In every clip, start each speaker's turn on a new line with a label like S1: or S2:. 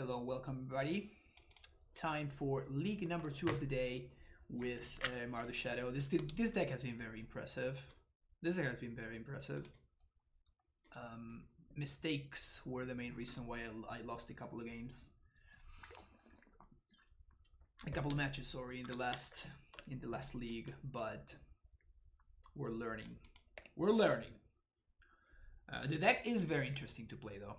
S1: Hello, welcome everybody. Time for league number 2 of the day with Mardu Shadow. This deck has been very impressive. Mistakes were the main reason why I lost a couple of games. A couple of matches, sorry, in the last league, but we're learning. The deck is very interesting to play though.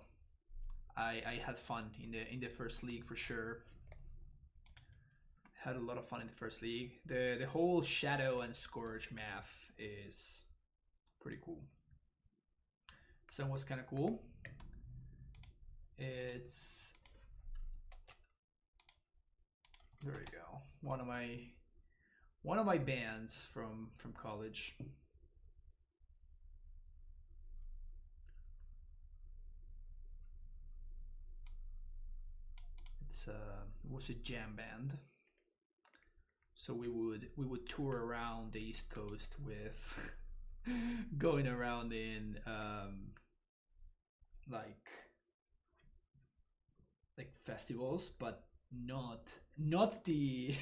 S1: I had fun in the first league for sure. Had a lot of fun in the first league. The whole Shadow and Scourge math is pretty cool. Sun was kind of cool. It's there we go. One of my bands from college. It was a jam band, so we would tour around the East Coast with going around in like festivals, but not the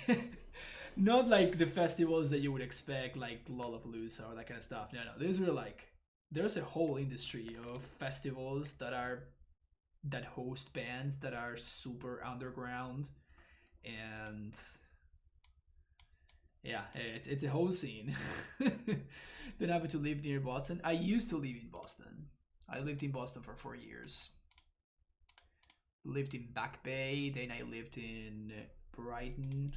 S1: not like the festivals that you would expect, like Lollapalooza or that kind of stuff. No, these were like, there's a whole industry of festivals that host bands that are super underground, and yeah, it's a whole scene. Don't happen to live near Boston. I used to live in Boston. I lived in Boston for 4 years. Lived in Back Bay, then I lived in Brighton.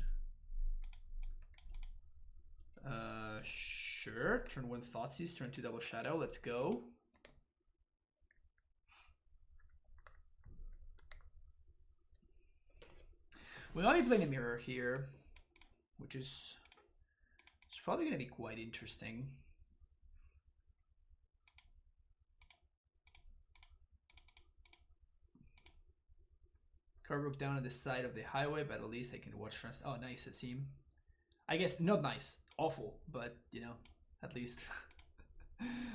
S1: Sure. Turn 1 Thoughtseize, turn 2 Double Shadow. Let's go. We might be playing a mirror here, which is it's probably going to be quite interesting. Car broke down on the side of the highway, but at least I can watch friends. Oh, nice, Asim. I guess not nice, awful, but you know, at least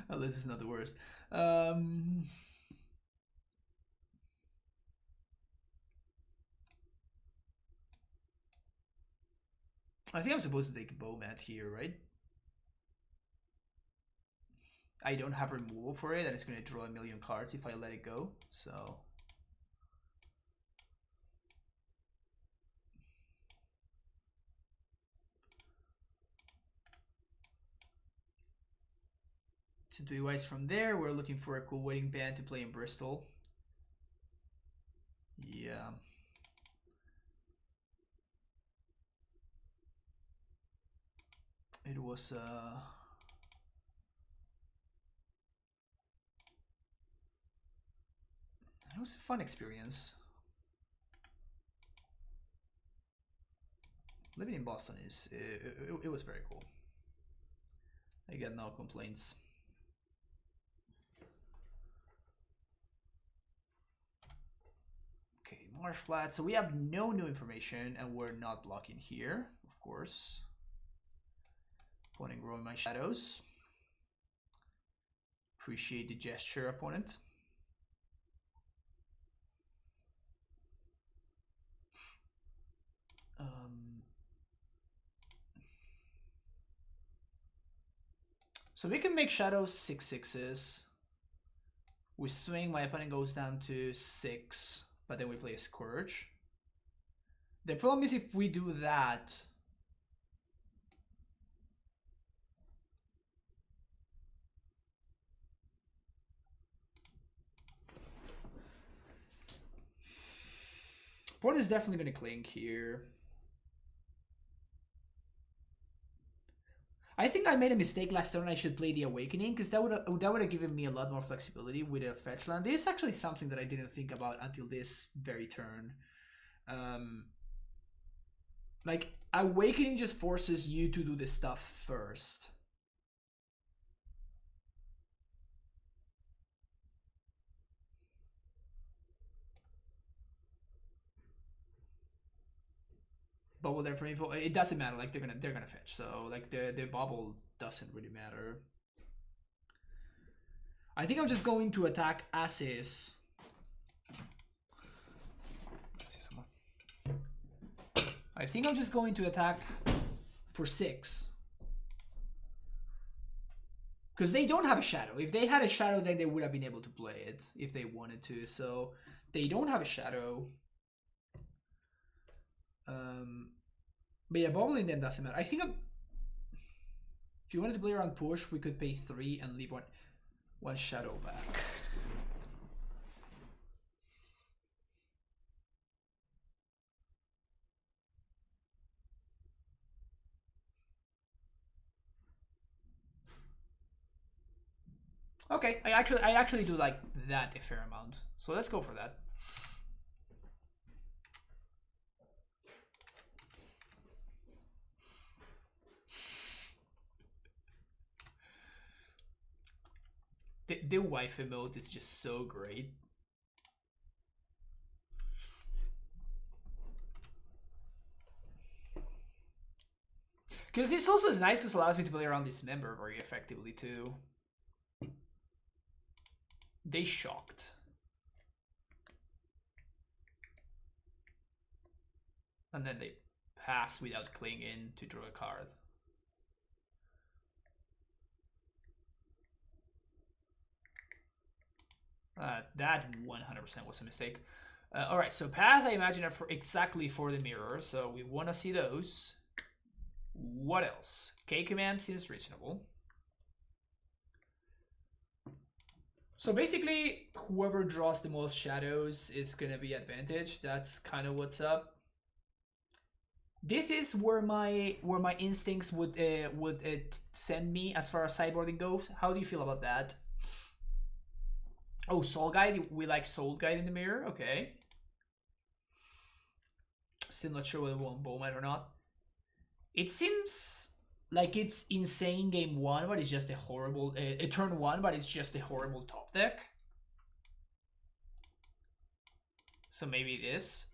S1: at least it's not the worst. I think I'm supposed to take Bowmat here, right? I don't have removal for it, and it's going to draw a million cards if I let it go, so... To do wise from there, we're looking for a cool waiting band to play in Bristol. Yeah. It was a fun experience. Living in Boston it was very cool. I got no complaints. Okay, Marsh Flat. So we have no new information, and we're not blocking here, of course. Opponent growing my shadows. Appreciate the gesture, opponent. So we can make shadows 6/6s. We swing, my opponent goes down to 6, but then we play a Scourge. The problem is if we do that, opponent is definitely going to clink here. I think I made a mistake last turn. I should play the Awakening, because that would have given me a lot more flexibility with a fetch land. This is actually something that I didn't think about until this very turn. Like, Awakening just forces you to do the stuff first. Bubble there for info. It doesn't matter. Like, they're gonna fetch. So like the bubble doesn't really matter. I think I'm just going to attack as is. think I'm just going to attack for 6. Because they don't have a shadow. If they had a shadow, then they would have been able to play it if they wanted to. So they don't have a shadow. But yeah, bobbling them doesn't matter. I think if you wanted to play around push, we could pay 3 and leave one shadow back. Okay, I actually do like that a fair amount. So let's go for that. The wife emote is just so great. Because this also is nice because it allows me to play around this member very effectively too. They shocked. And then they pass without clinging to draw a card. That 100% was a mistake. Alright, so pass I imagine are exactly for the mirror, so we want to see those. What else? K command seems reasonable. So basically, whoever draws the most shadows is going to be advantage. That's kind of what's up. This is where my instincts would send me as far as sideboarding goes. How do you feel about that? Oh, Soul Guide. We like Soul Guide in the mirror. Okay. Still not sure whether we want Bowman or not. It seems like it's insane game 1, but it's just a horrible... turn 1, but it's just a horrible top deck. So maybe this.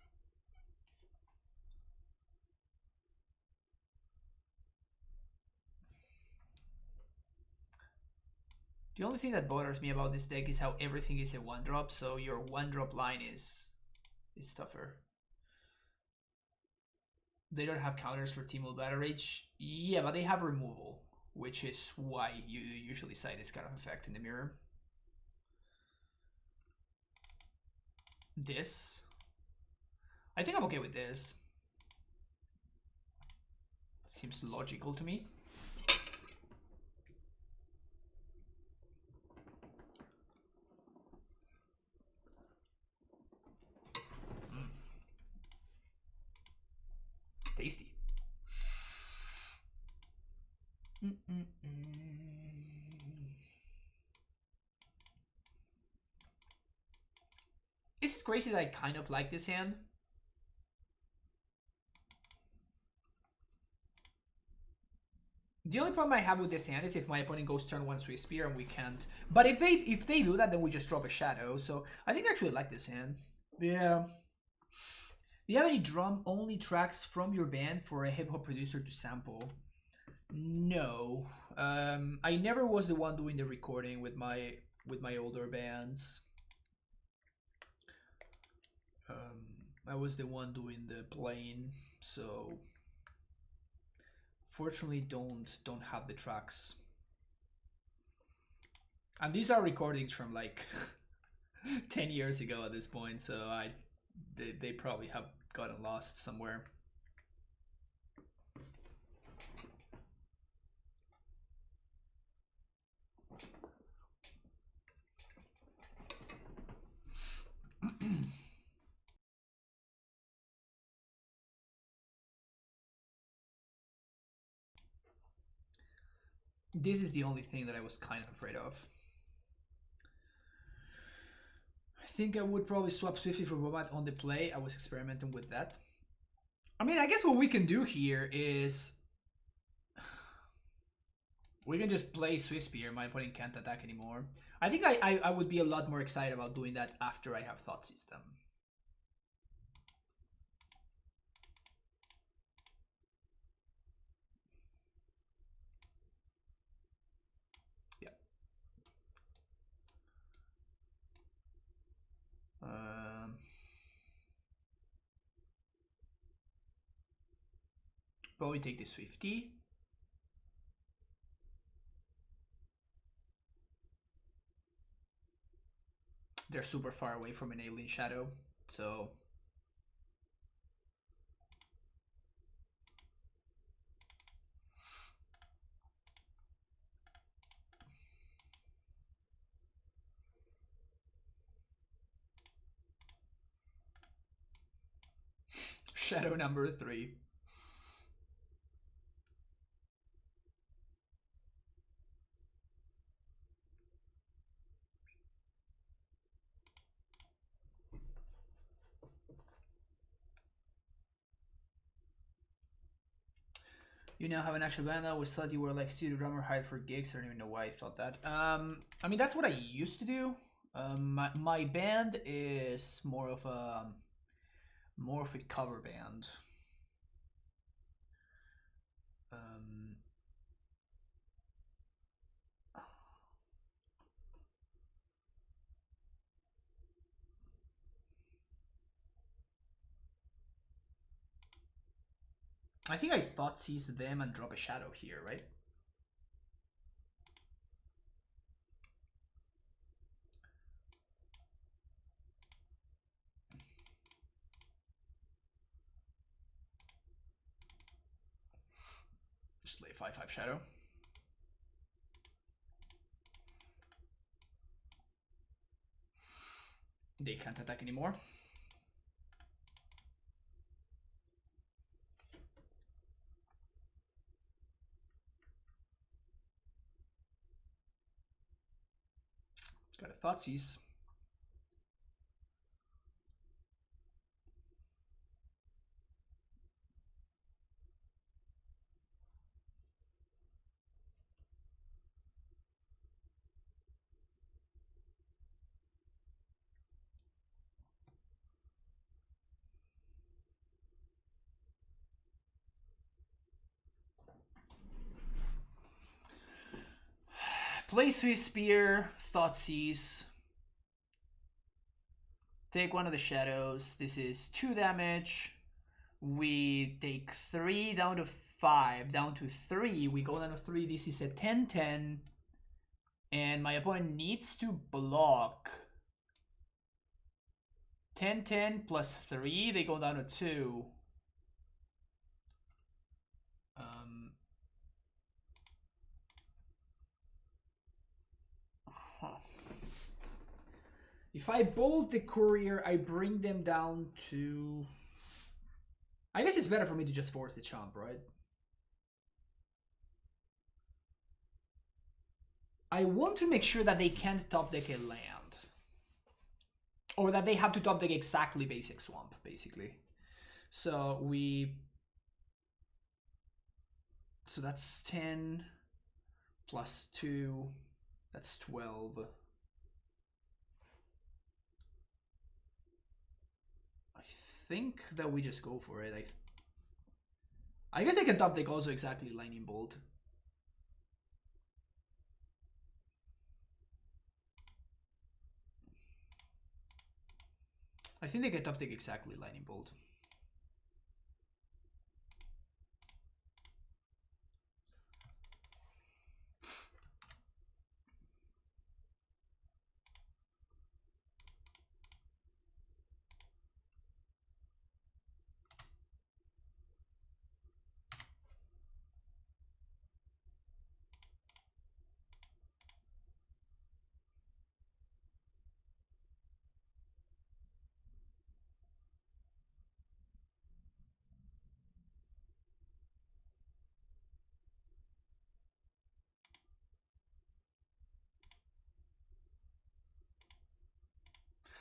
S1: The only thing that bothers me about this deck is how everything is a 1-drop, so your 1-drop line is tougher. They don't have counters for Teemo Battle Rage. Yeah, but they have removal, which is why you usually cite this kind of effect in the mirror. This. I think I'm okay with this. Seems logical to me. Tasty. Is it crazy that I kind of like this hand? The only problem I have with this hand is if my opponent goes turn 1 Swift Spear and we can't. But if they do that, then we just drop a shadow. So I think I actually like this hand. Yeah. Do you have any drum-only tracks from your band for a hip-hop producer to sample? No. I never was the one doing the recording with my older bands. I was the one doing the playing, so fortunately don't have the tracks. And these are recordings from like 10 years ago at this point, so they probably have gotten lost somewhere. This is the only thing that I was kind of afraid of. I think I would probably swap Swiftly for Bobat on the play. I was experimenting with that. I mean, I guess what we can do here is we can just play Swift Spear. My opponent can't attack anymore. I think I would be a lot more excited about doing that after I have Thought System. Yeah. Probably take the Swifty. They're super far away from an alien shadow, so shadow number 3. You now have an actual band. I always thought you were like studio drummer hired for gigs. I don't even know why I thought that. I mean, that's what I used to do. My band is more of a cover band. I think I thought seize them and drop a shadow here, right? Just play 5/5 shadow. They can't attack anymore. Got a Thoughtseize. Play Swift Spear, Thoughtseize. Take one of the shadows. This is 2 damage. We take 3 down to 5, down to 3. We go down to 3. This is a 10/10. And my opponent needs to block. 10/10 plus 3. They go down to 2. If I bolt the courier, I bring them down to... I guess it's better for me to just force the chomp, right? I want to make sure that they can't top deck a land. Or that they have to top deck exactly basic swamp, basically. So that's 10 plus 2. That's 12. I think that we just go for it. I guess they can top deck also exactly Lightning Bolt. I think they can top deck exactly Lightning Bolt.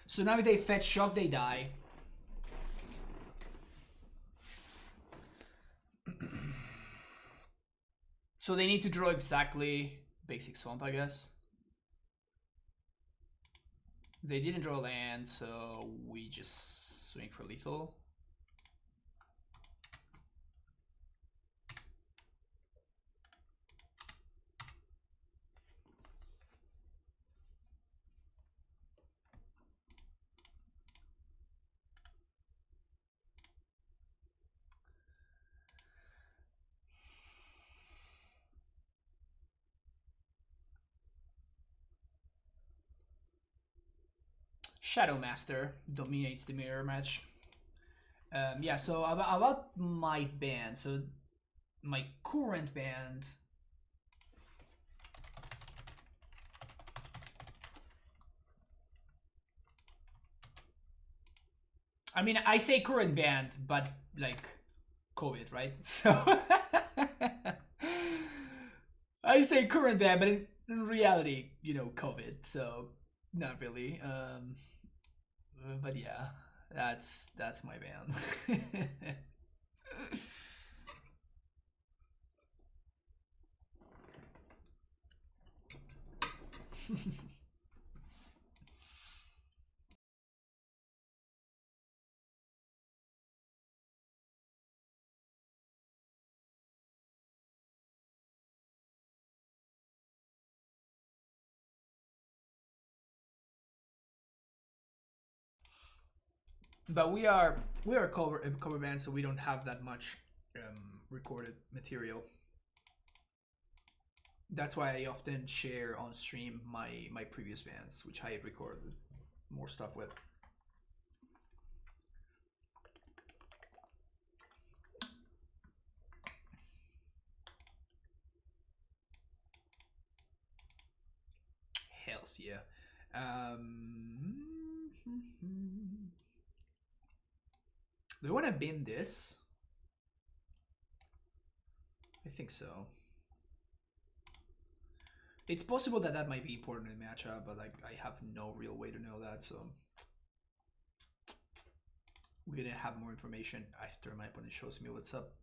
S1: So now if they fetch shock, they die. So they need to draw exactly basic swamp, I guess. They didn't draw land, so we just swing for lethal. Shadow Master dominates the mirror match. Yeah, so about my band. So my current band. I mean, I say current band, but like COVID, right? So I say current band, but in reality, you know, COVID. So not really. But yeah, that's my band. But we are cover band, so we don't have that much recorded material. That's why I often share on stream my previous bands, which I recorded more stuff with. Hells yeah. Do you want to bin this? I think so. It's possible that that might be important in matchup, but like I have no real way to know that, so we're gonna have more information after my opponent shows me what's up.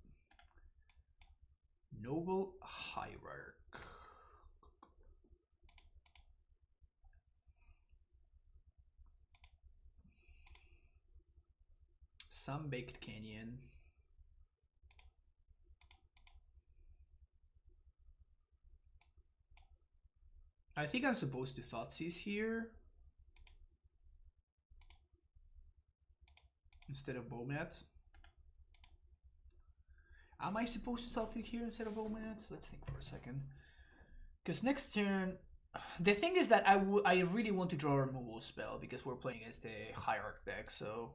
S1: Noble Hierarch. Some Baked Canyon. I think I'm supposed to Thoughtseize here instead of Bowmat. Am I supposed to Thoughtseize here instead of Bowmat? Let's think for a second. Because next turn, the thing is that I really want to draw a removal spell because we're playing as the Hierarch deck, so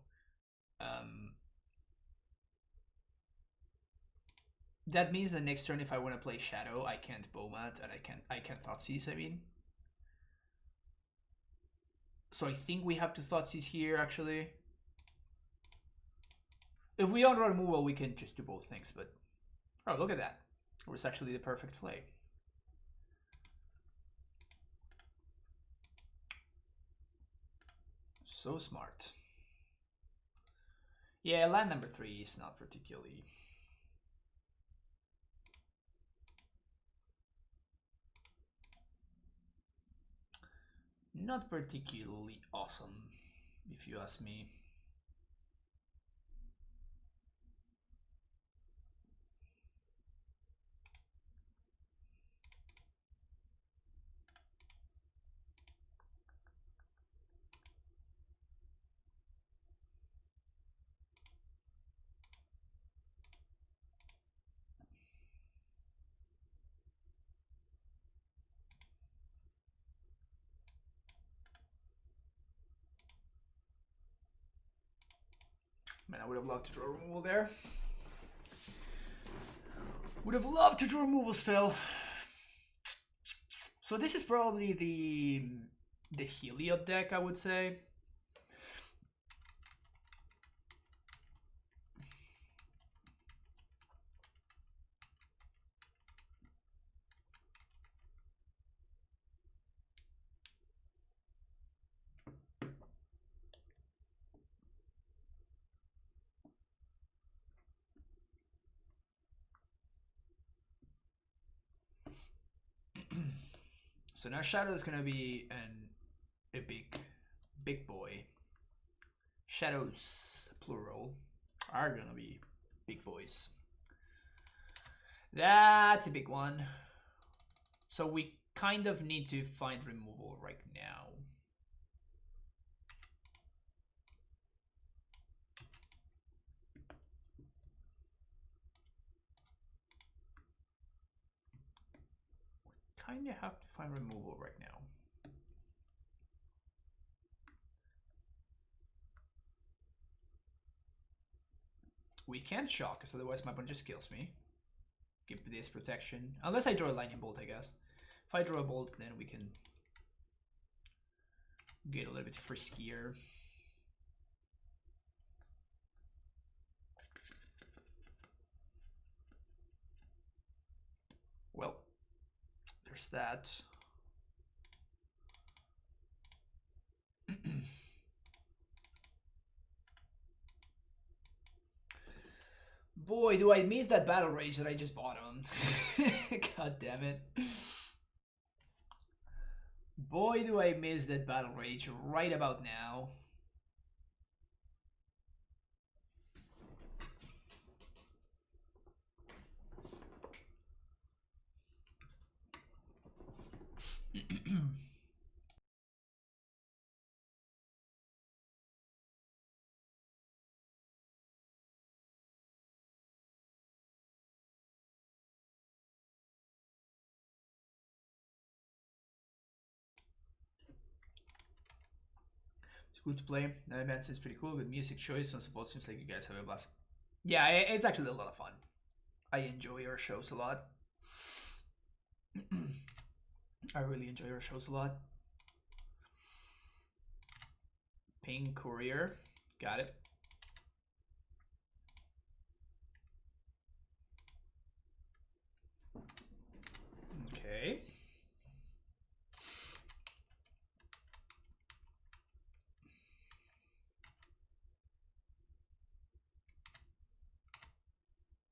S1: that means that next turn if I want to play Shadow, I can't Bowmat and I can't Thoughtseize, I mean. So I think we have to Thoughtseize here actually. If we don't draw removal, we can just do both things, but oh, look at that. It was actually the perfect play. So smart. Yeah, land number 3 is not particularly... not particularly awesome, if you ask me. Man, I would have loved to draw removal there. Would have loved to draw removal spell. So this is probably the Heliod deck, I would say. So now Shadow is gonna be a big boy. Shadows, plural, are gonna be big boys. That's a big one. So we kind of need to find removal right now. Kind of have to find removal right now. We can't shock, because otherwise my opponent just kills me. Give me this protection. Unless I draw a lightning bolt, I guess. If I draw a bolt, then we can get a little bit friskier. Well, there's that. Boy, do I miss that battle rage that I just bought on. God damn it. Boy, do I miss that battle rage right about now. Good to play. The event is pretty cool. Good music choice. On support seems like you guys have a blast. Yeah, it's actually a lot of fun. I enjoy your shows a lot. I really enjoy your shows a lot. Ping Courier. Got it. Okay.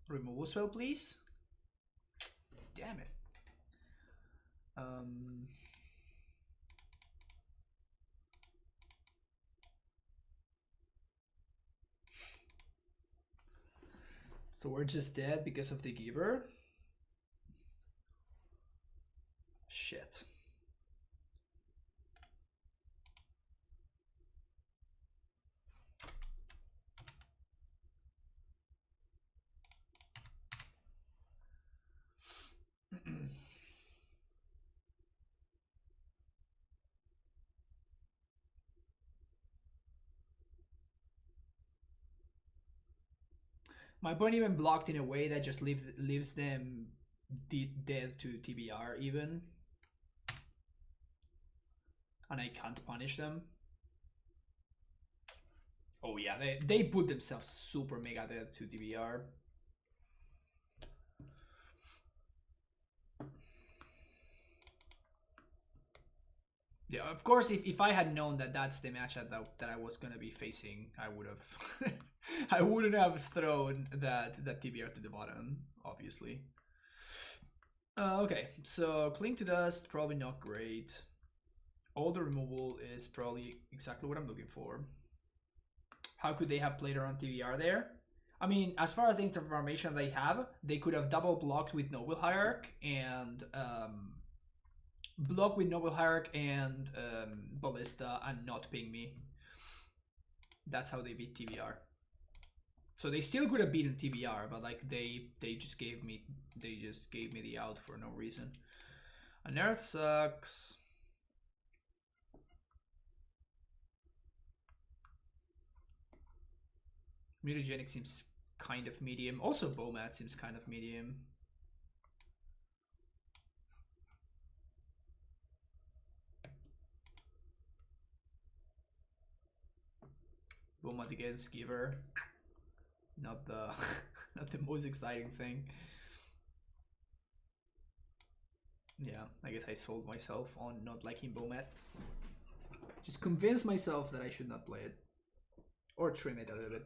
S1: Remove spell, please. Damn it. So we're just dead because of the giver? Shit. My opponent even blocked in a way that just leaves them dead to TBR even. And I can't punish them. Oh yeah, they put themselves super mega dead to TBR. Yeah, of course, if I had known that that's the matchup that I was gonna be facing, I would have I wouldn't have thrown that TBR to the bottom, obviously. Okay, so Cling to Dust, probably not great. All the removal is probably exactly what I'm looking for. How could they have played around TBR there? I mean, as far as the information they have, they could have double blocked with Noble Hierarch and block with Noble Hierarch and Ballista and not ping me. That's how they beat TBR. So they still could have beaten TBR, but like they just gave me the out for no reason. Unearth sucks. Mutagenic seems kind of medium. Also Bomat seems kind of medium. Bomat against Giver. Not the not the most exciting thing. Yeah, I guess I sold myself on not liking Bomat. Just convinced myself that I should not play it. Or trim it a little bit.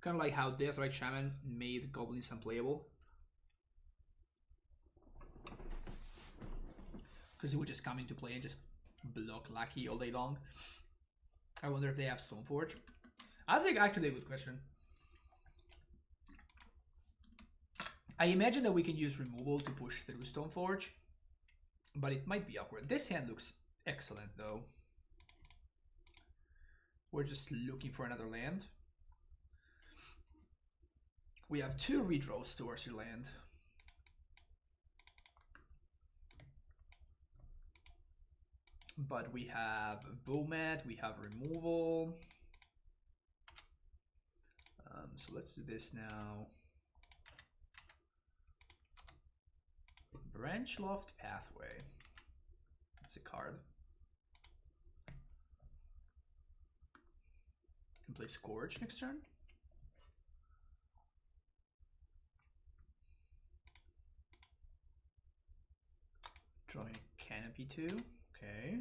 S1: Kind of like how Deathrite Shaman made Goblins unplayable. Because he would just come into play and just block Lucky all day long. I wonder if they have Stoneforge. That's like actually a good question. I imagine that we can use removal to push through Stoneforge, but it might be awkward. This hand looks excellent though. We're just looking for another land. We have 2 redraws towards your land. But we have Bowmat, we have removal. So let's do this now. Branch Loft Pathway. That's a card. Can play Scourge next turn. Drawing a Canopy too. Okay.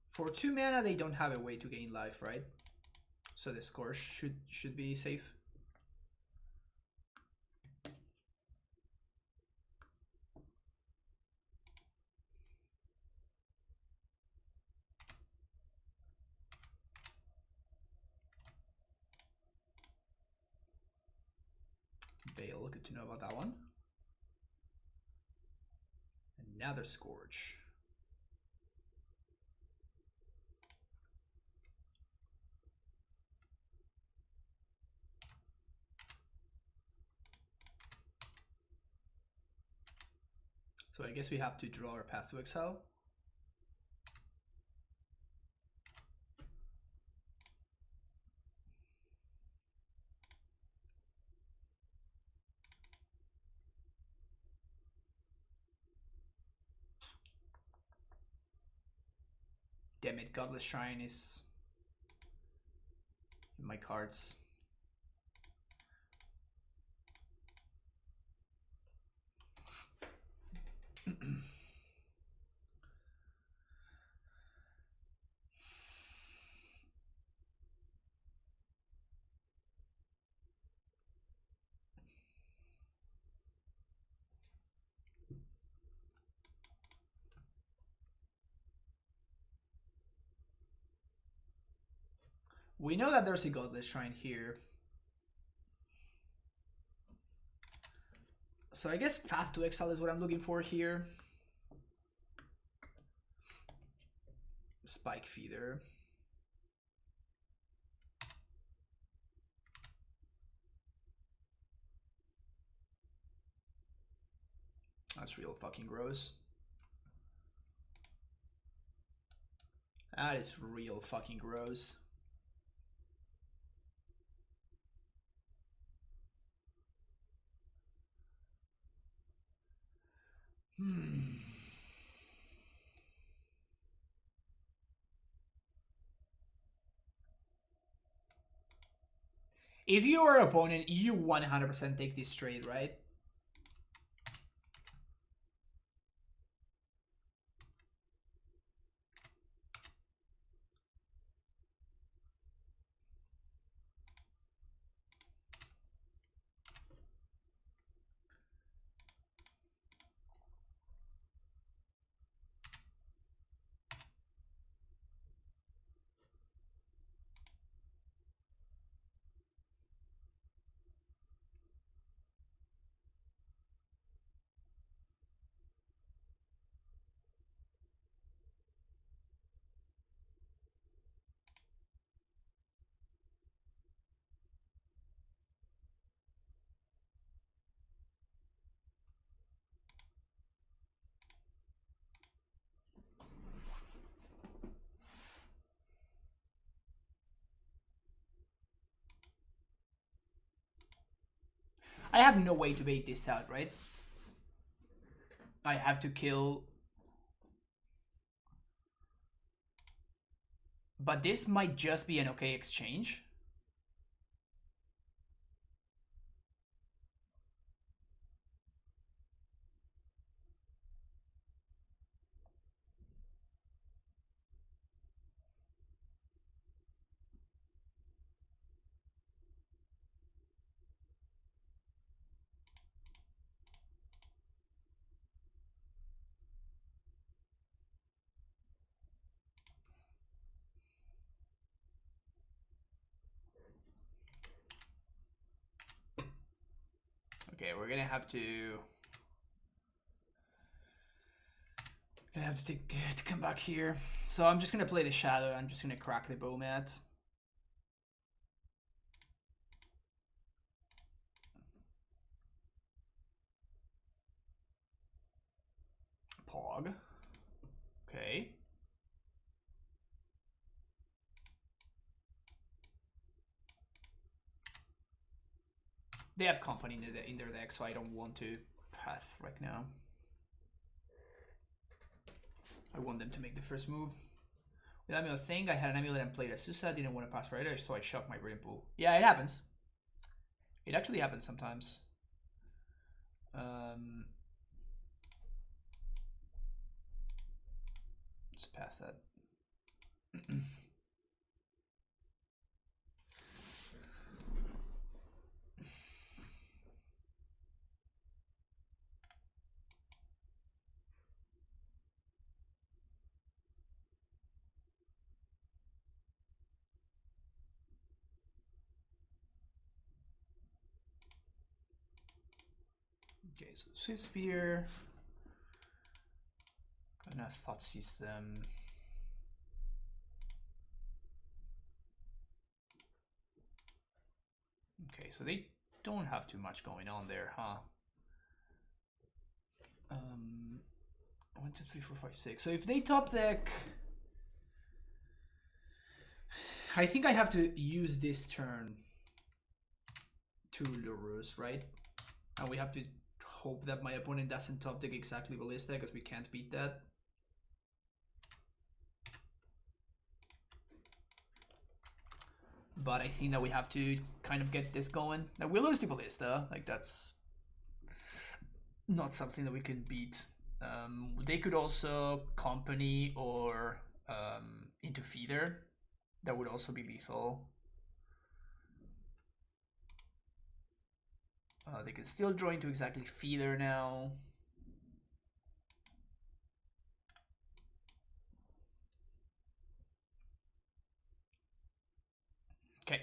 S1: For 2 mana, they don't have a way to gain life, right? So the score should be safe. Veil, good to know about that one. Another Scourge. So I guess we have to draw our Path to Exile. Damn it, Godless Shrine is in my cards. We know that there's a Godless Shrine here. So I guess Path to Exile is what I'm looking for here. Spike Feeder. That's real fucking gross. That is real fucking gross. If you are an opponent, you 100% take this trade, right? I have no way to bait this out, right? I have to kill. But this might just be an okay exchange. Okay, we're gonna have to to come back here. So I'm just gonna play the Shadow. I'm just gonna crack the Bowmat. Frog. Okay. They have company in their deck, so I don't want to path right now. I want them to make the first move. With Amulet thing, I had an Amulet and played a Susa, didn't want to pass right, so I shocked my Brain Pool. Yeah, it happens. It actually happens sometimes. Let's path that. Okay, so Swift Spear. Gonna Thought System. Okay, so they don't have too much going on there, huh? 1, 2, 3, 4, 5, 6. So if they top deck, I think I have to use this turn to Lurus, right? And we have to hope that my opponent doesn't top deck exactly Ballista, because we can't beat that. But I think that we have to kind of get this going. Now we lose to Ballista, like that's not something that we can beat. They could also company or into feeder. That would also be lethal. They can still draw into exactly feeder now. Okay.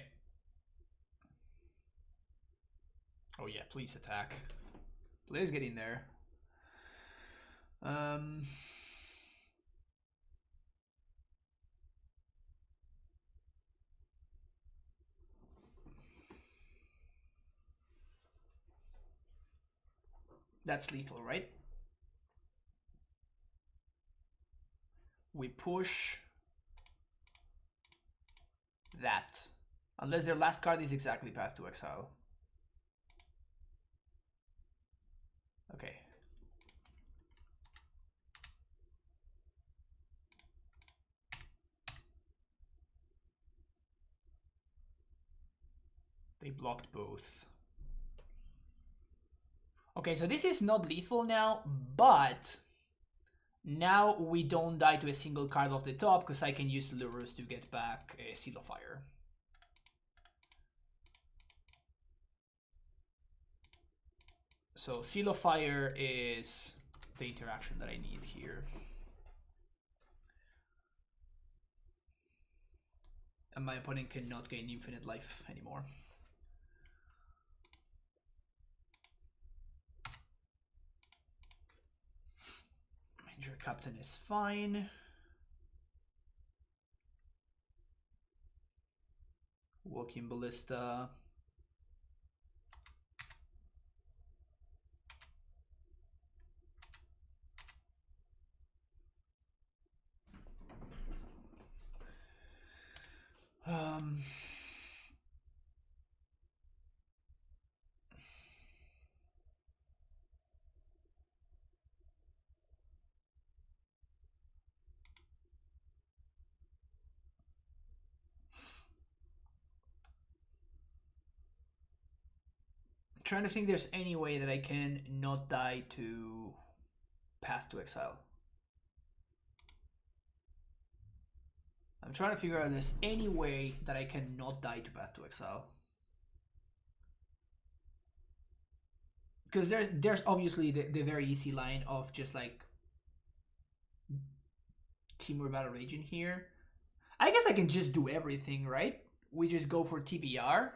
S1: Oh yeah, please attack. Please get in there. That's lethal, right? We push that. Unless their last card is exactly Path to Exile. Okay. They blocked both. Okay, so this is not lethal now, but now we don't die to a single card off the top because I can use Lurus to get back a Seal of Fire. So Seal of Fire is the interaction that I need here. And my opponent cannot gain infinite life anymore. Major Captain is fine. Walking Ballista. Trying to think there's any way that I can not die to Path to Exile. I'm trying to figure out if there's any way that I can not die to Path to Exile. Because there's obviously the very easy line of just like Timur Battle Raging here. I guess I can just do everything, right? We just go for TBR.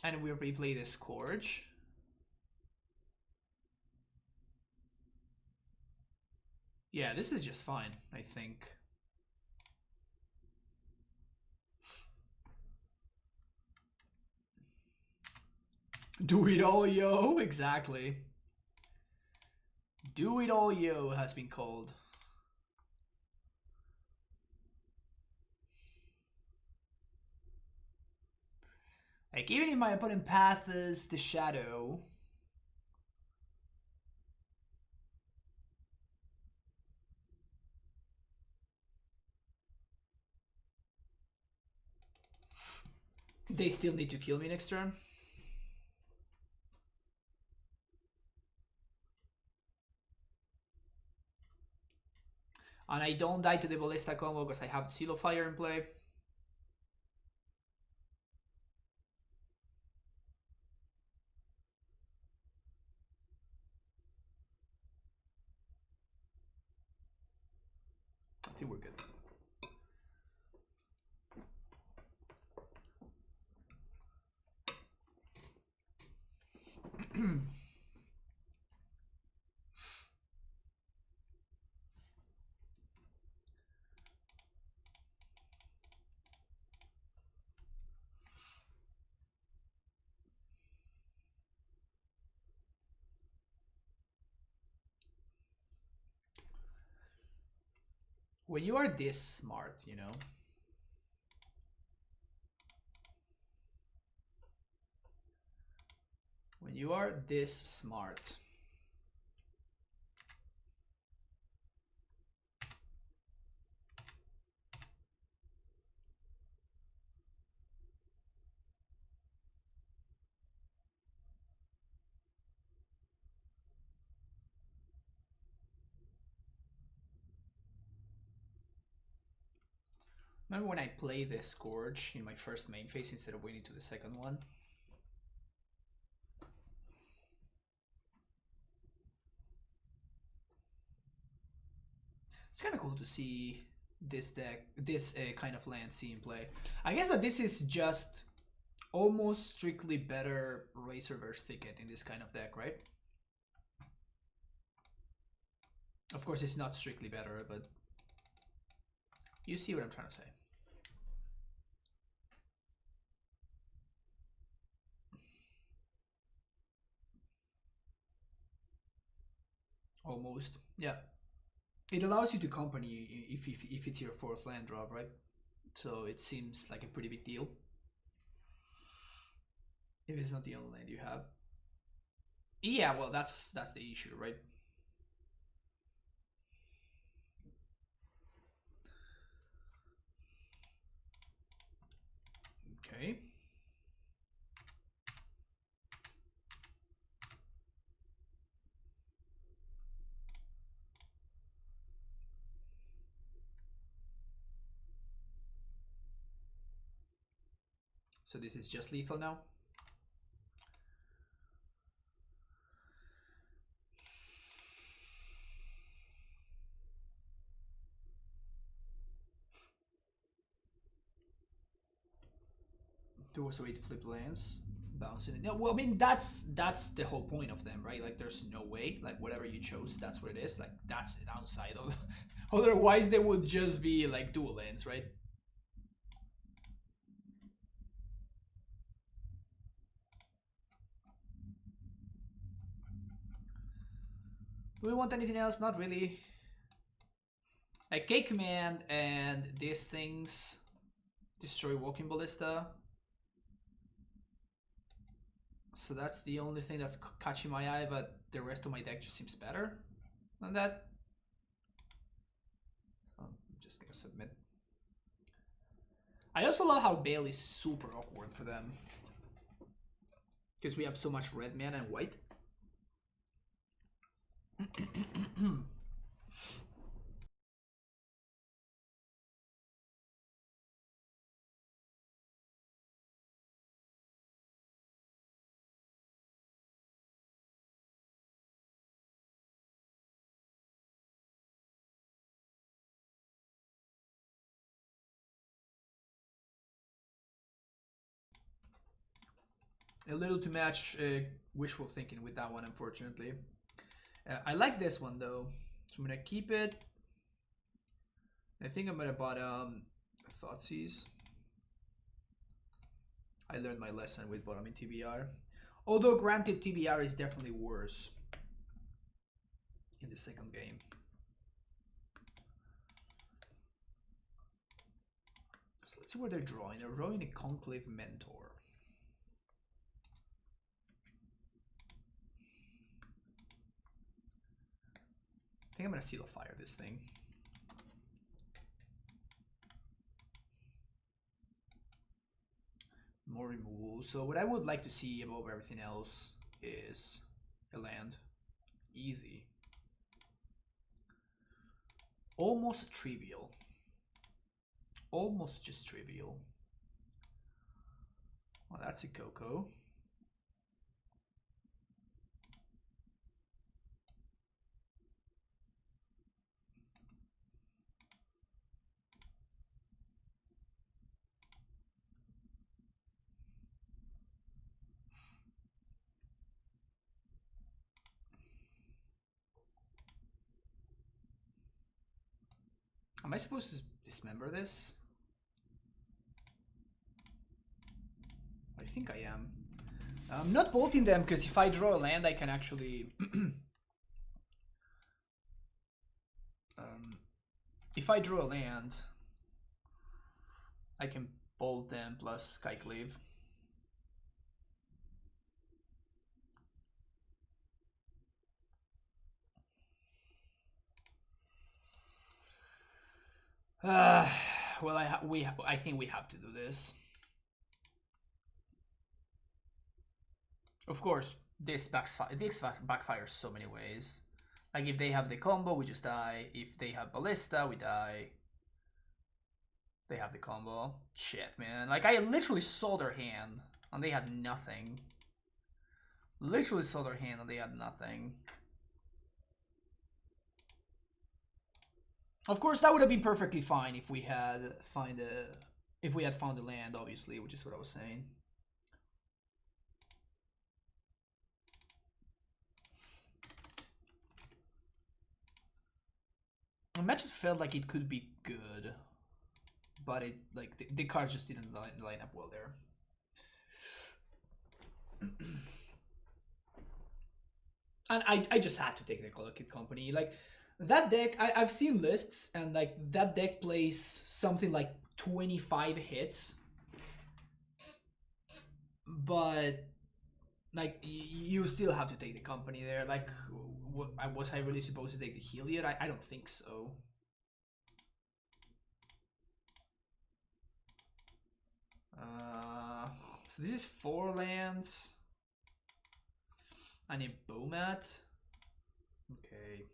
S1: And we replay the Scourge. Yeah, this is just fine, I think. Do it all, yo. Exactly. Do it all, yo has been called. Like, even if my opponent paths the Shadow, they still need to kill me next turn. And I don't die to the Ballista combo because I have Seal of Fire in play. I think we're good. When you are this smart, you know. When you are this smart. Remember when I play the Scourge in my first main phase instead of waiting to the second one? It's kind of cool to see this deck, this kind of land see in play. I guess that this is just almost strictly better Razorverse Thicket in this kind of deck, right? Of course, it's not strictly better, but you see what I'm trying to say. Almost, yeah. It allows you to company if it's your fourth land drop, right? So it seems like a pretty big deal. If it's not the only land you have. Yeah, well, that's the issue, right? Okay. So this is just lethal now. There was a way to flip lands, bouncing it. No, well, I mean that's the whole point of them, right? Like there's no way, like whatever you chose, that's what it is. Like that's the downside of. Otherwise, they would just be like dual lands, right? Do we want anything else? Not really. Like K Command and these things destroy Walking Ballista. So that's the only thing that's catching my eye, but the rest of my deck just seems better than that. So I'm just gonna submit. I also love how Bale is super awkward for them. Because we have so much red mana and white. A little too much wishful thinking with that one, unfortunately. I like this one though, so I'm gonna keep it. I think I'm gonna bottom Thoughtseize. I learned my lesson with bottoming TBR. Although granted, TBR is definitely worse in the second game. So let's see what they're drawing. They're drawing a Conclave Mentor. I think I'm gonna Seal of Fire this thing. More removal. So what I would like to see above everything else is a land. Easy. Almost trivial. Almost just trivial. Well, that's a Coco. Am I supposed to dismember this? I think I am. I'm not bolting them because if I draw a land, I can actually... if I draw a land, I can bolt them plus Skyclave. Well, I think we have to do this. Of course, this backfires so many ways. Like if they have the combo, we just die. If they have Ballista, we die. They have the combo. Shit, man. Like I literally saw their hand and they had nothing. Literally saw their hand and they had nothing. Of course, that would have been perfectly fine if we had found the land, obviously, which is what I was saying. The match felt like it could be good, but it like the cards just didn't line up well there. And I just had to take the Color Kid Company. Like that deck, I've seen lists and like that deck plays something like 25 hits, but like you still have to take the company there. Like, was I really supposed to take the Heliod? I don't think so. So this is 4 lands and a Bomat. Okay,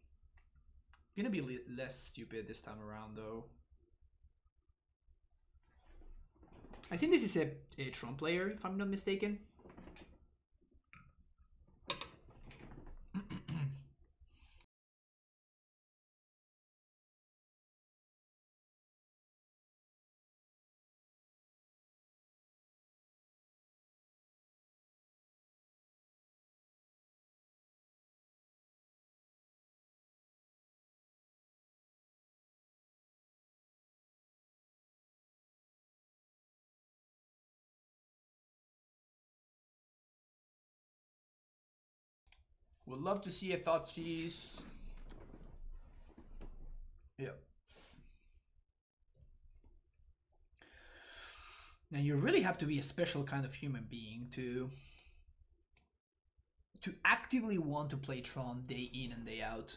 S1: gonna be less stupid this time around though. I think this is a Tron player, if I'm not mistaken. Would love to see a Thoughtseize. Yeah. Now you really have to be a special kind of human being to actively want to play Tron day in and day out.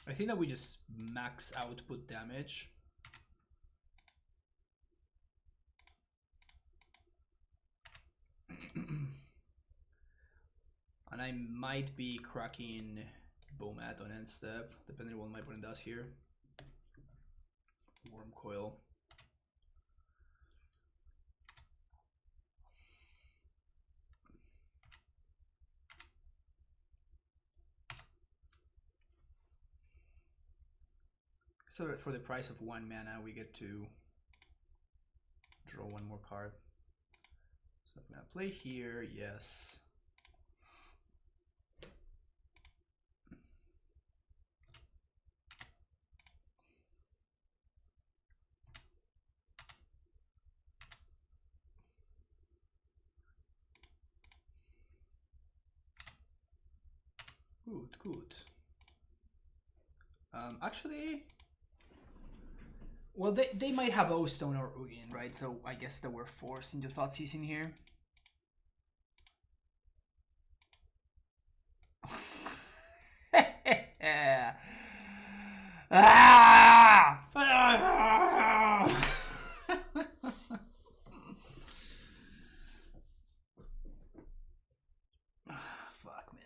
S1: I think that we just max output damage. And I might be cracking Bomat on end step, depending on what my opponent does here. Worm Coil. So for the price of 1 mana, we get to draw 1 more card. So I'm gonna play here, yes. Good, good. Actually, well, they might have O-Stone or Ugin, right? So I guess they were forced into Thoughtseize in here. Ah! Fuck, man.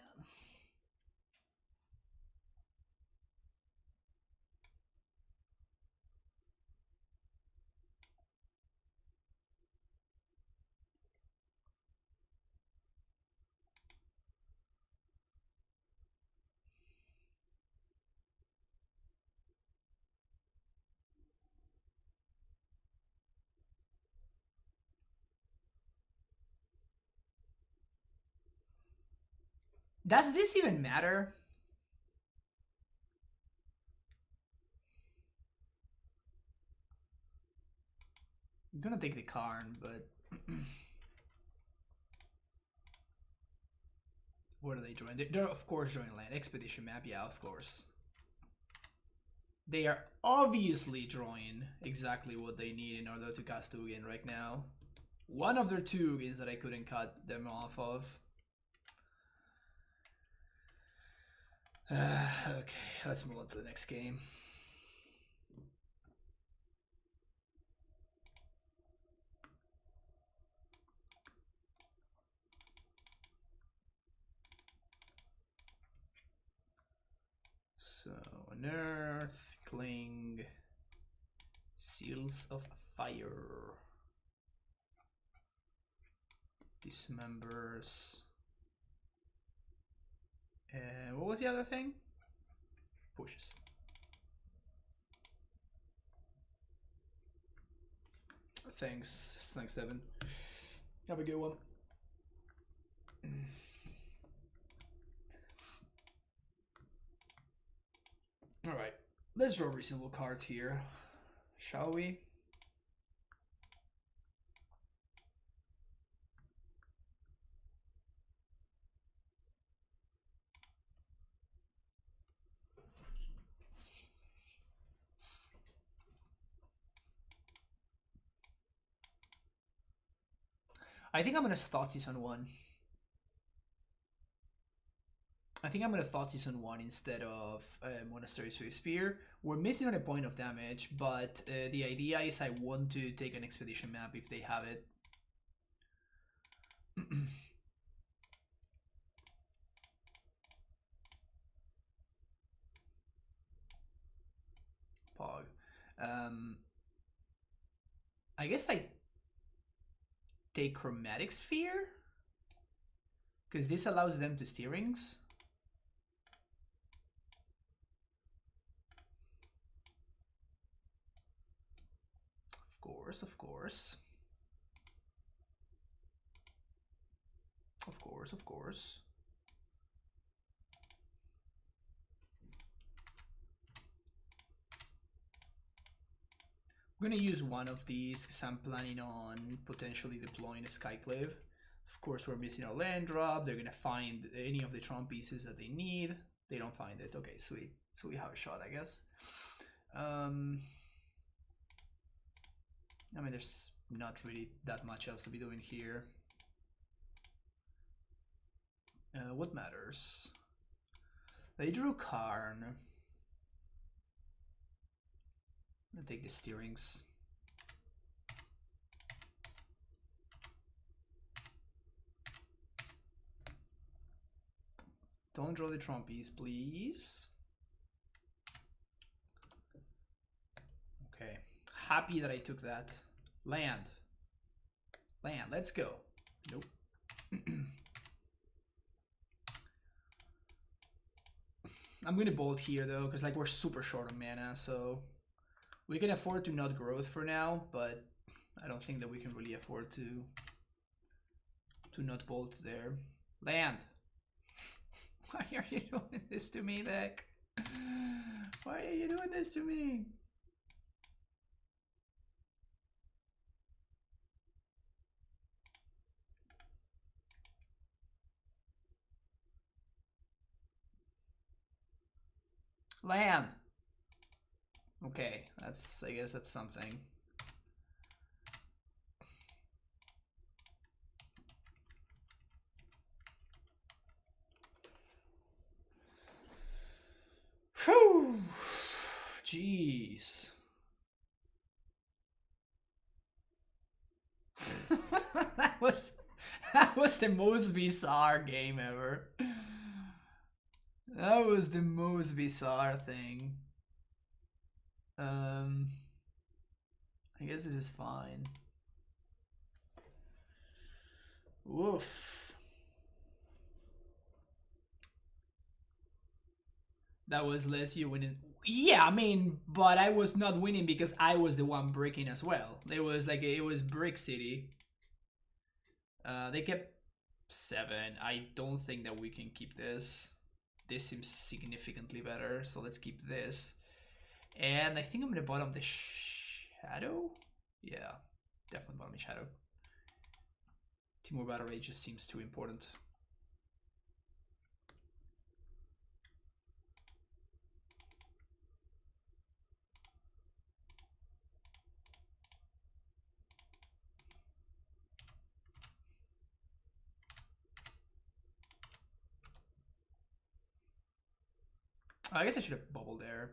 S1: Does this even matter? I'm gonna take the Karn, but what are they drawing? They're of course drawing land. Expedition map, yeah, of course. They are obviously drawing exactly what they need in order to cast Ugin right now. One of their 2 Ugins that I couldn't cut them off of. Okay, let's move on to the next game. So, Unearth, Cling, Seals of Fire, Dismembers, and what was the other thing? Pushes. Thanks Devin. Have a good one. Alright, let's draw reasonable cards here, shall we? I think I'm gonna Thoughtseize on 1. I think I'm gonna Thoughtseize on 1 instead of Monastery Swift Spear. We're missing on a point of damage, but the idea is I want to take an Expedition map if they have it. Pog. I guess I take Chromatic Sphere? Because this allows them to steerings. Of course. Of course. I'm gonna use one of these because I'm planning on potentially deploying a Skyclave. Of course, we're missing a land drop. They're gonna find any of the Tron pieces that they need. They don't find it. Okay, sweet. So we have a shot, I guess. I mean, there's not really that much else to be doing here. What matters? They drew Karn. I'm gonna take the steerings. Don't draw the Tron piece, please. Okay. Happy that I took that. Land. Land. Let's go. Nope. I'm gonna bolt here though, because like we're super short on mana, so we can afford to not growth for now, but I don't think that we can really afford to not bolt there. Land. Why are you doing this to me, deck? Why are you doing this to me? Land. Okay, that's, I guess that's something. Whew. Jeez. that was the most bizarre game ever. That was the most bizarre thing. I guess this is fine. Woof. That was less you winning. Yeah, I mean, but I was not winning because I was the one breaking as well. It was like, it was Brick City. They kept 7. I don't think that we can keep this. This seems significantly better, so let's keep this. And I think I'm gonna bottom the Shadow. Yeah, definitely bottom the Shadow. Timur Battle Rage just seems too important. I guess I should have bubbled there.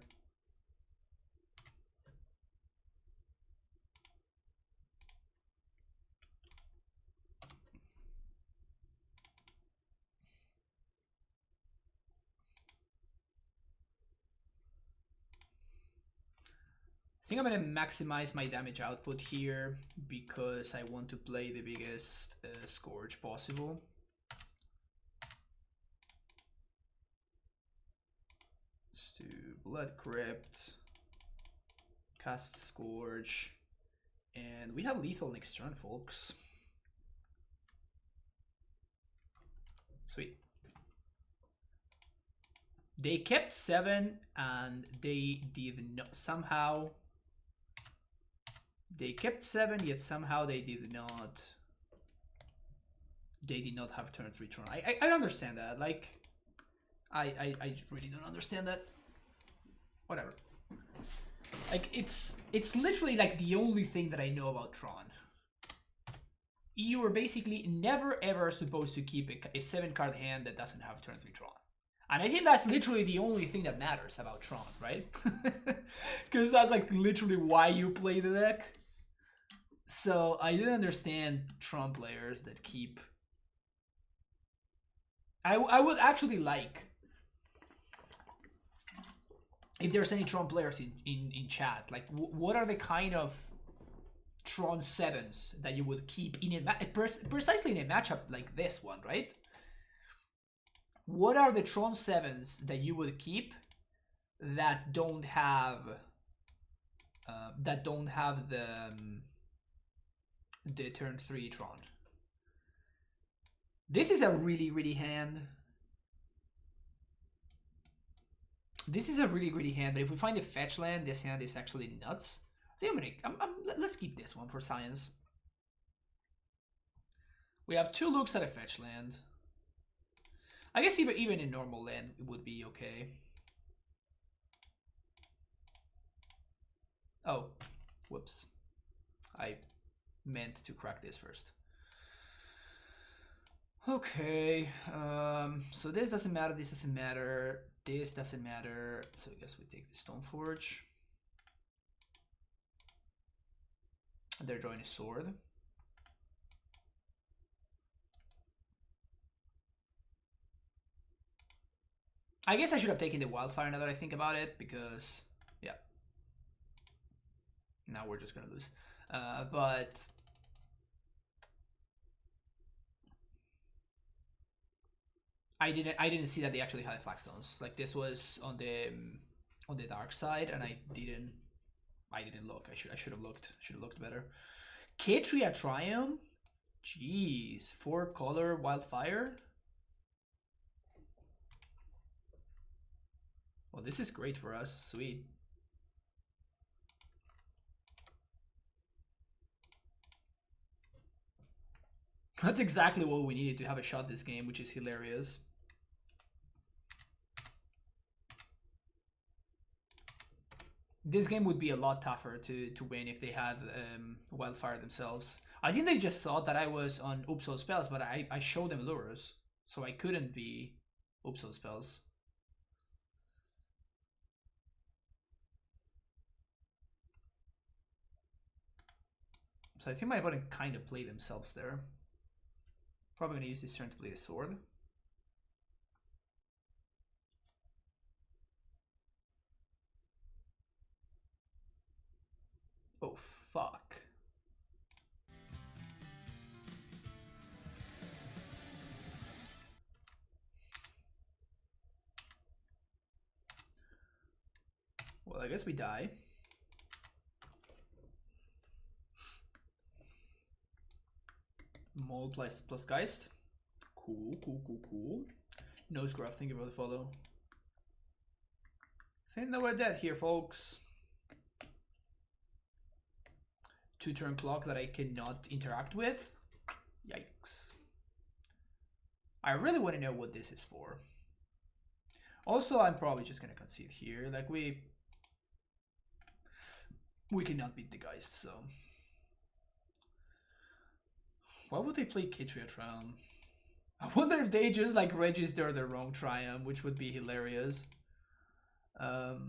S1: I think I'm gonna maximize my damage output here because I want to play the biggest Scourge possible. Let's do Blood Crypt, cast Scourge, and we have lethal next turn, folks. Sweet. They kept 7 and they did not somehow. They kept 7, yet somehow they did not. They did not have turn 3 Tron. I don't understand that. Like, I really don't understand that. Whatever. Like, it's literally like the only thing that I know about Tron. You are basically never ever supposed to keep a 7-card hand that doesn't have turn 3 Tron. And I think that's literally the only thing that matters about Tron, right? Because that's like literally why you play the deck. So I didn't understand Tron players that keep... I would actually like... if there's any Tron players in chat, like what are the kind of Tron 7s that you would keep in a precisely in a matchup like this one, right? What are the Tron 7s that you would keep that don't have the turn 3 Tron? This is a really greedy hand. This is a really greedy hand, but if we find a fetch land, this hand is actually nuts. So let's keep this one for science. We have 2 looks at a fetch land. I guess even in normal land it would be okay. Oh, whoops. I meant to crack this first. Okay, so this doesn't matter, this doesn't matter, this doesn't matter. So I guess we take the Stoneforge. They're drawing a sword. I guess I should have taken the Wildfire now that I think about it, because, yeah. Now we're just gonna lose. But... I didn't see that they actually had flagstones. Like, this was on the dark side, and I didn't look. I should have looked. Should have looked better. Katria Triumph? Jeez, 4-color Wildfire? Well, this is great for us. Sweet. That's exactly what we needed to have a shot this game, which is hilarious. This game would be a lot tougher to win if they had Wildfire themselves. I think they just thought that I was on Upsol spells, but I showed them lures, so I couldn't be Upsol spells. So I think my opponent kind of played themselves there. Probably going to use this turn to play the sword. Oh, fuck. Well, I guess we die. Mold plus Geist. Cool, cool, cool, cool. Nosegraph, thank you for the follow. I think that we're dead here, folks. 2-turn clock that I cannot interact with. Yikes. I really want to know what this is for. Also, I'm probably just going to concede here. Like, we cannot beat the Geist, so... Why would they play Katria Triumph? I wonder if they just like register the wrong Triumph, which would be hilarious. So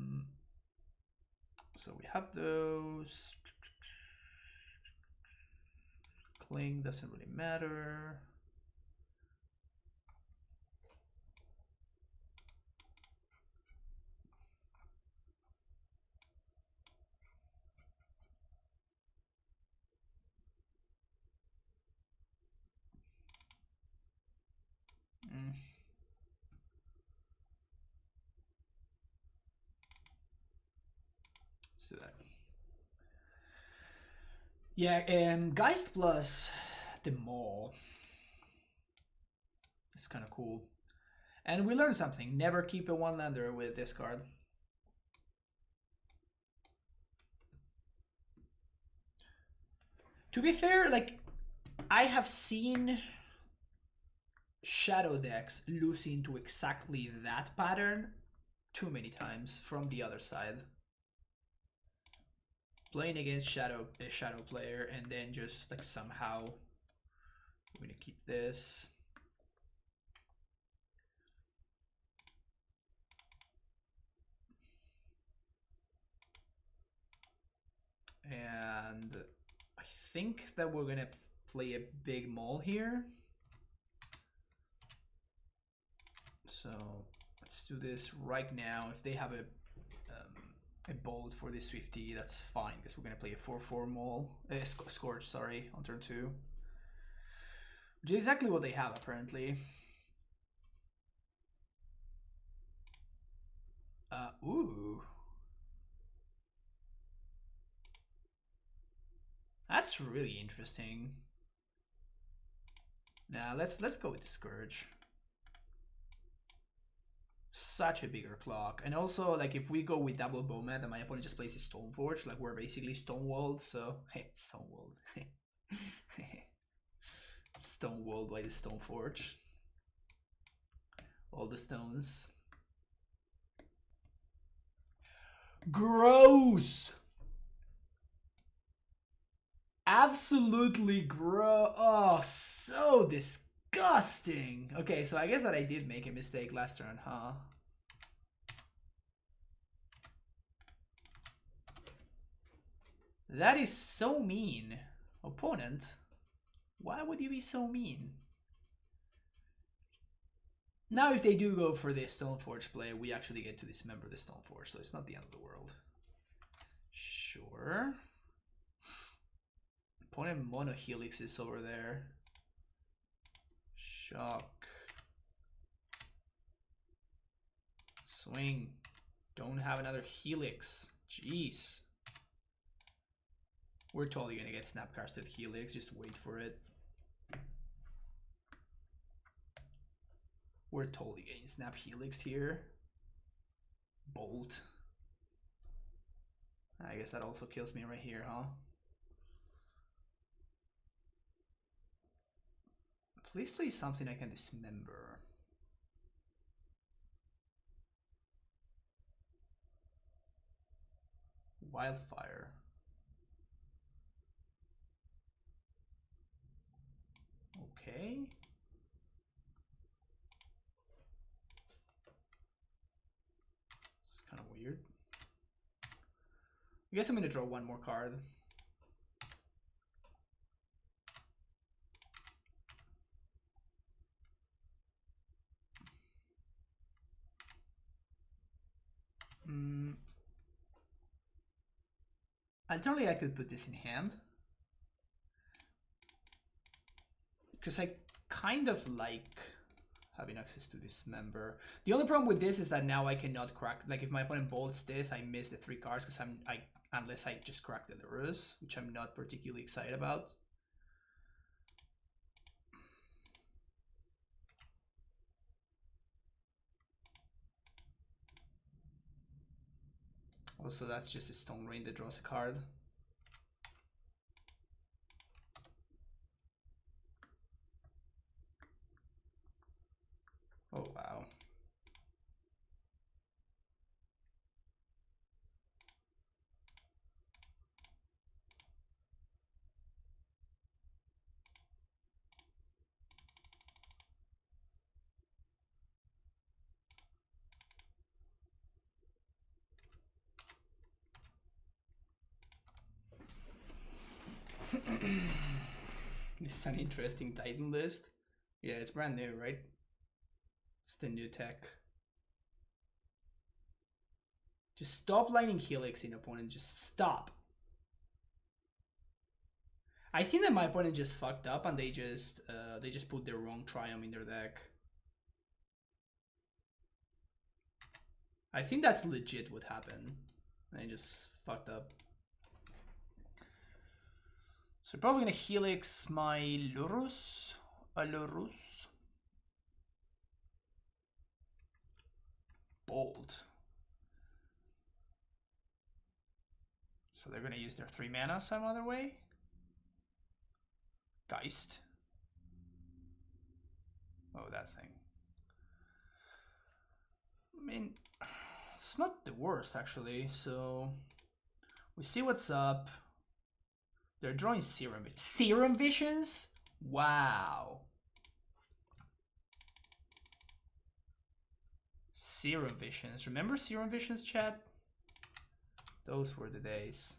S1: we have those. Cling doesn't really matter. So that. Yeah, Geist plus the Maw. It's kind of cool. And we learned something. Never keep a one-lander with this card. To be fair, like, I have seen Shadow decks lose into exactly that pattern too many times from the other side. Playing against a Shadow player and then just like somehow we're gonna keep this. And I think that we're gonna play a big Maul here. So let's do this right now. If they have a bolt for this Swifty, that's fine, because we're gonna play a 4/4 Maul, Scorch, sorry, on turn 2. Which is exactly what they have apparently. Ooh. That's really interesting. Now let's go with the Scourge. Such a bigger clock. And also, like, if we go with double Bowman, then my opponent just plays a Stoneforge. Like, we're basically Stonewalled, so... Hey, Stonewalled. Stonewalled by the Stoneforge. All the stones. Gross! Absolutely gross. Oh, so disgusting. Okay, so I guess that I did make a mistake last turn, huh? That is so mean. Opponent, why would you be so mean? Now if they do go for the Stoneforge play, we actually get to dismember the Stoneforge, so it's not the end of the world. Sure. Opponent Mono Helix is over there. Shock. Swing. Don't have another Helix. Jeez. We're totally gonna get Snapcasted Helix, just wait for it. We're totally getting Snap Helixed here. Bolt. I guess that also kills me right here, huh? Please play something I can dismember. Wildfire. Okay. It's kind of weird. I guess I'm gonna draw one more card. Alternatively, I could put this in hand. Because I kind of like having access to dismember. The only problem with this is that now I cannot crack. Like if my opponent bolts this, I miss the 3 cards because unless I just crack the Lurus, which I'm not particularly excited about. Also, that's just a Stone Rain that draws a card. Oh, wow. It's an interesting Titan list. Yeah, it's brand new, right? It's the new tech. Just stop lining Helix in opponent. Just stop. I think that my opponent just fucked up and they just put the wrong Triumph in their deck. I think that's legit what happened. They just fucked up. So probably gonna Helix my Lurus. Lurus. Bold. So they're gonna use their 3 mana some other way. Geist. Oh, that thing. I mean, it's not the worst actually. So we see what's up. They're drawing Serum Visions? Wow. Serum Visions. Remember Serum Visions, chat? Those were the days.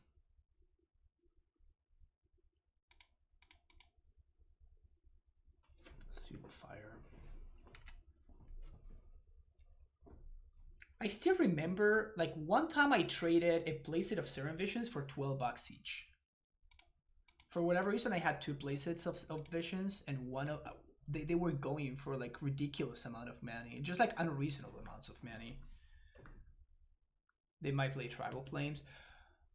S1: Fire. I still remember, like, one time I traded a playset of Serum Visions for 12 bucks each. For whatever reason, I had 2 playsets of Visions, and one of they were going for like ridiculous amount of money, just like unreasonable amounts of money. They might play Tribal Flames,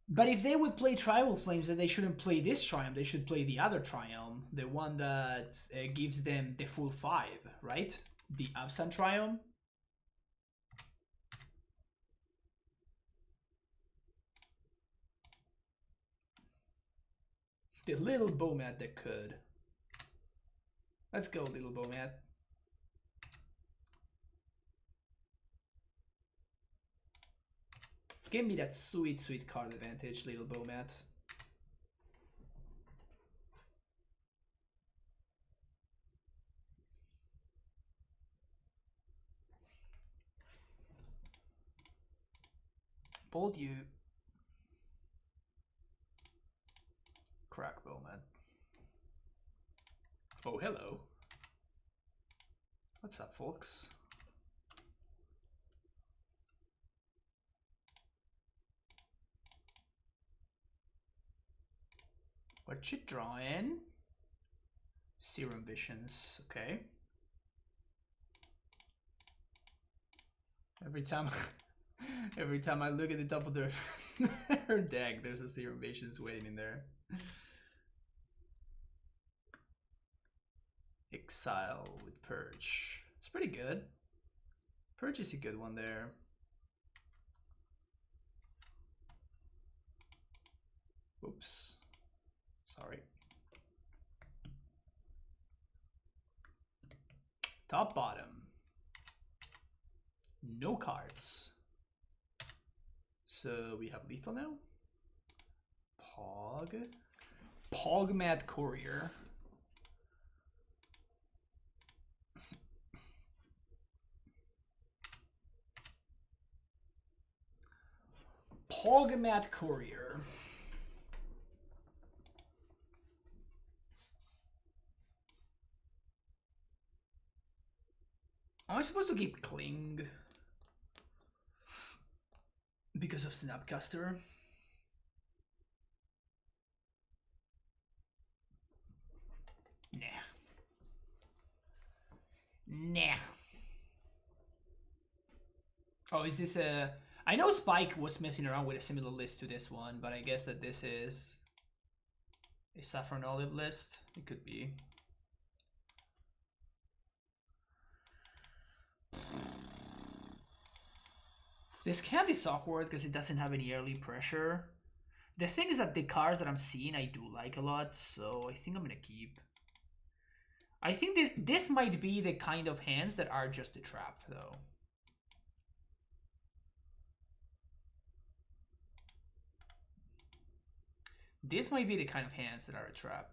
S1: but if they would play Tribal Flames, then they shouldn't play this Triumph. They should play the other Triumph, the one that gives them the full 5, right? The Absent Triumph. The little Bomat that could. Let's go, little Bomat. Give me that sweet, sweet card advantage, little Bomat. Bold you. Crack Bomat. Oh, hello. What's up, folks? What you drawing? Serum Visions, okay. Every time I look at the top of her deck, there's a Serum Visions waiting in there. Exile with Purge. It's pretty good. Purge is a good one there. Oops. Sorry. Top bottom. No cards. So we have lethal now. Pogmad Courier. Pogmad Courier. Am I supposed to keep Cling? Because of Snapcaster? Nah. Oh, is this a... I know Spike was messing around with a similar list to this one, but I guess that this is a Saffron Olive list. It could be. This can't be awkward because it doesn't have any early pressure. The thing is that the cards that I'm seeing I do like a lot, so I think I'm gonna keep. I think this might be the kind of hands that are just a trap, though. This might be the kind of hands that are a trap.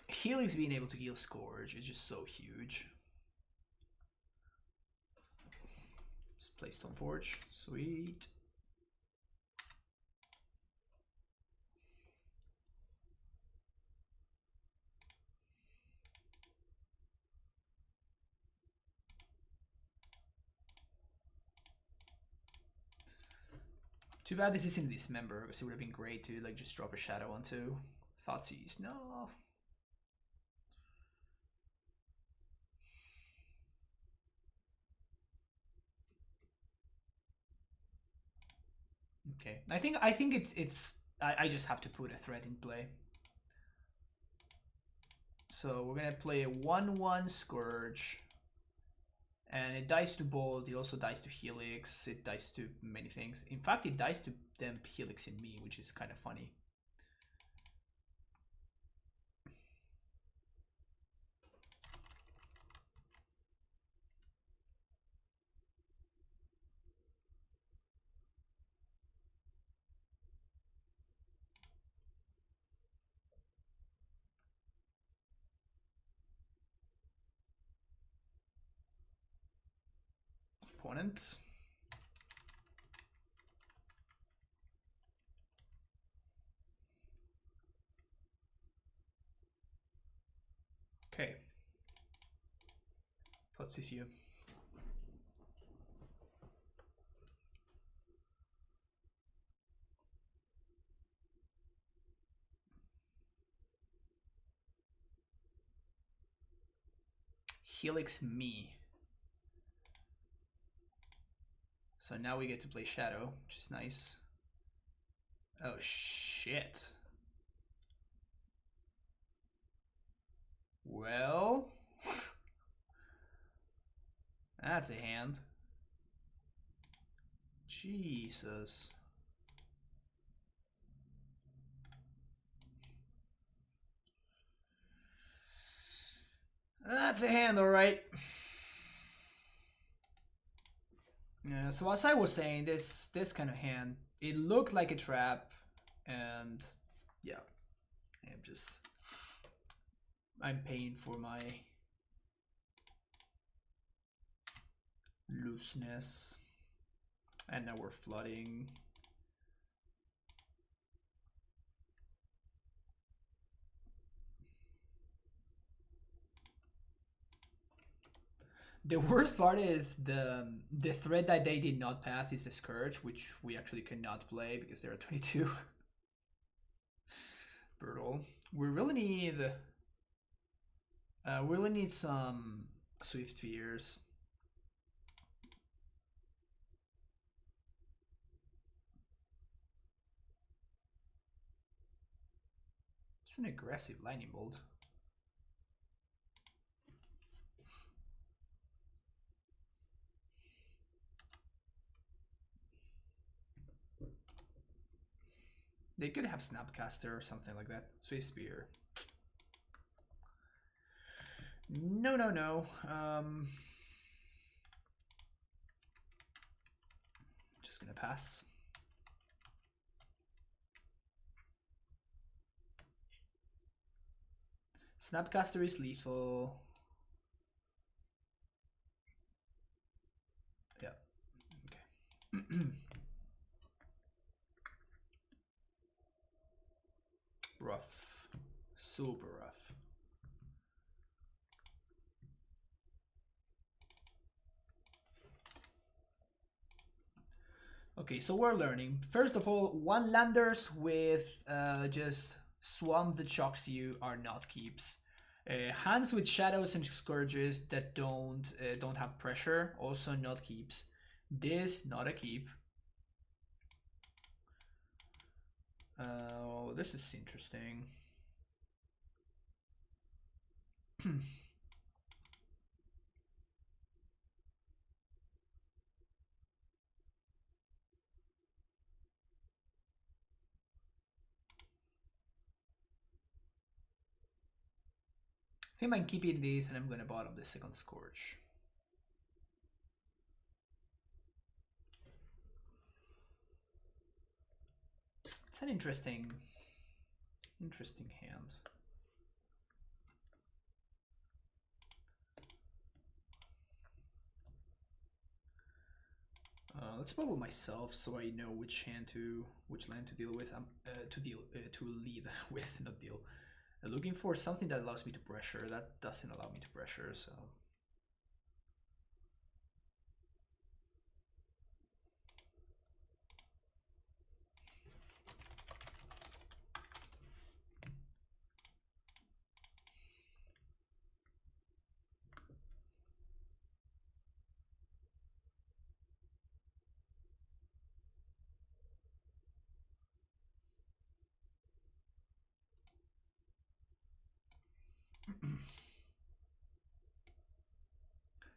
S1: Helix being able to heal Scourge is just so huge. Just play Stoneforge. Sweet. Too bad this isn't Dismember, because it would have been great to like just drop a Shadow onto Thoughtseize. No. Okay, I think it's I just have to put a threat in play. So we're gonna play a 1/1 Scourge, and it dies to Bolt. It also dies to Helix. It dies to many things. In fact, it dies to them Helix in me, which is kind of funny. Opponent. Okay. What's this here? Helix me. So now we get to play Shadow, which is nice. Oh shit. Well, that's a hand. Jesus. That's a hand, alright. Yeah, so as I was saying, this kind of hand, it looked like a trap, and yeah, I'm paying for my looseness, and now we're flooding. The worst part is the threat that they did not path is the Scourge, which we actually cannot play because they're 22. Brutal. We really need some Swift Fears. It's an aggressive Lightning Bolt. They could have Snapcaster or something like that. Swift Spear. No, no, no. Just gonna pass. Snapcaster is lethal. Yeah. Okay. Rough. Super rough. Okay, so we're learning. First of all, one landers with just swamp that shocks you are not keeps. Hands with shadows and scourges that don't have pressure, also not keeps. This not a keep. Oh, this is interesting. I think I'm keeping these and I'm gonna bottom the second Scourge. It's an interesting hand. Let's bubble myself so I know which land to deal with. To lead with, not deal. Looking for something that allows me to pressure. That doesn't allow me to pressure, so.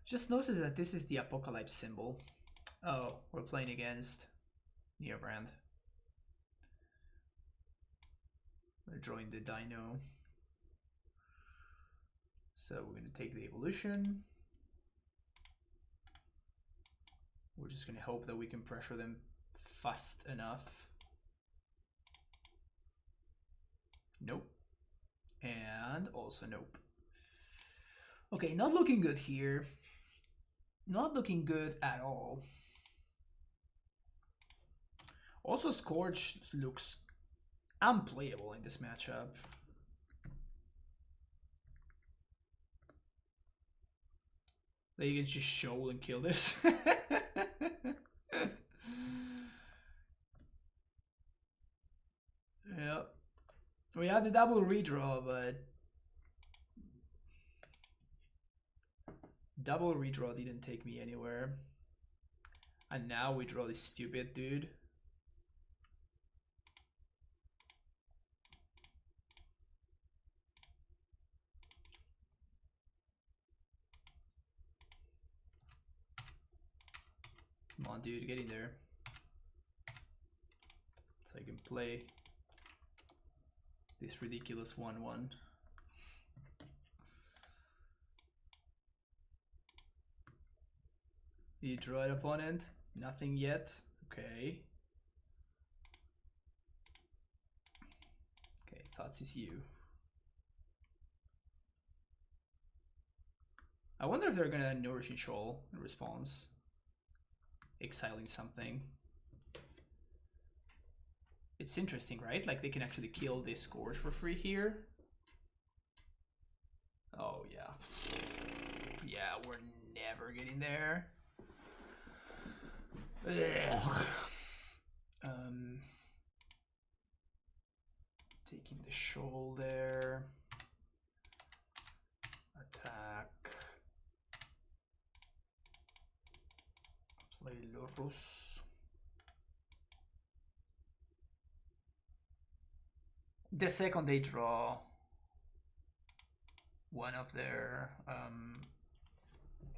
S1: Just notice that this is the Apocalypse symbol. Oh, we're playing against Neobrand. We're drawing the Dino. So we're going to take the evolution. We're just going to hope that we can pressure them fast enough. Nope. And also nope. Okay, not looking good here. Not looking good at all. Also, Scourge looks unplayable in this matchup. They can just show and kill this. Yeah. We had the double redraw, but double redraw didn't take me anywhere. And now we draw this stupid dude. Come on, dude, get in there. So I can play this ridiculous 1-1. You draw an opponent? Nothing yet. Okay. Okay, thoughts is you. I wonder if they're gonna Nourishing Shoal in response. Exiling something. It's interesting, right? Like they can actually kill this Scourge for free here. Oh yeah. Yeah, we're never getting there. Ugh. Taking the shoulder. Attack. Play Lorus. The second they draw one of their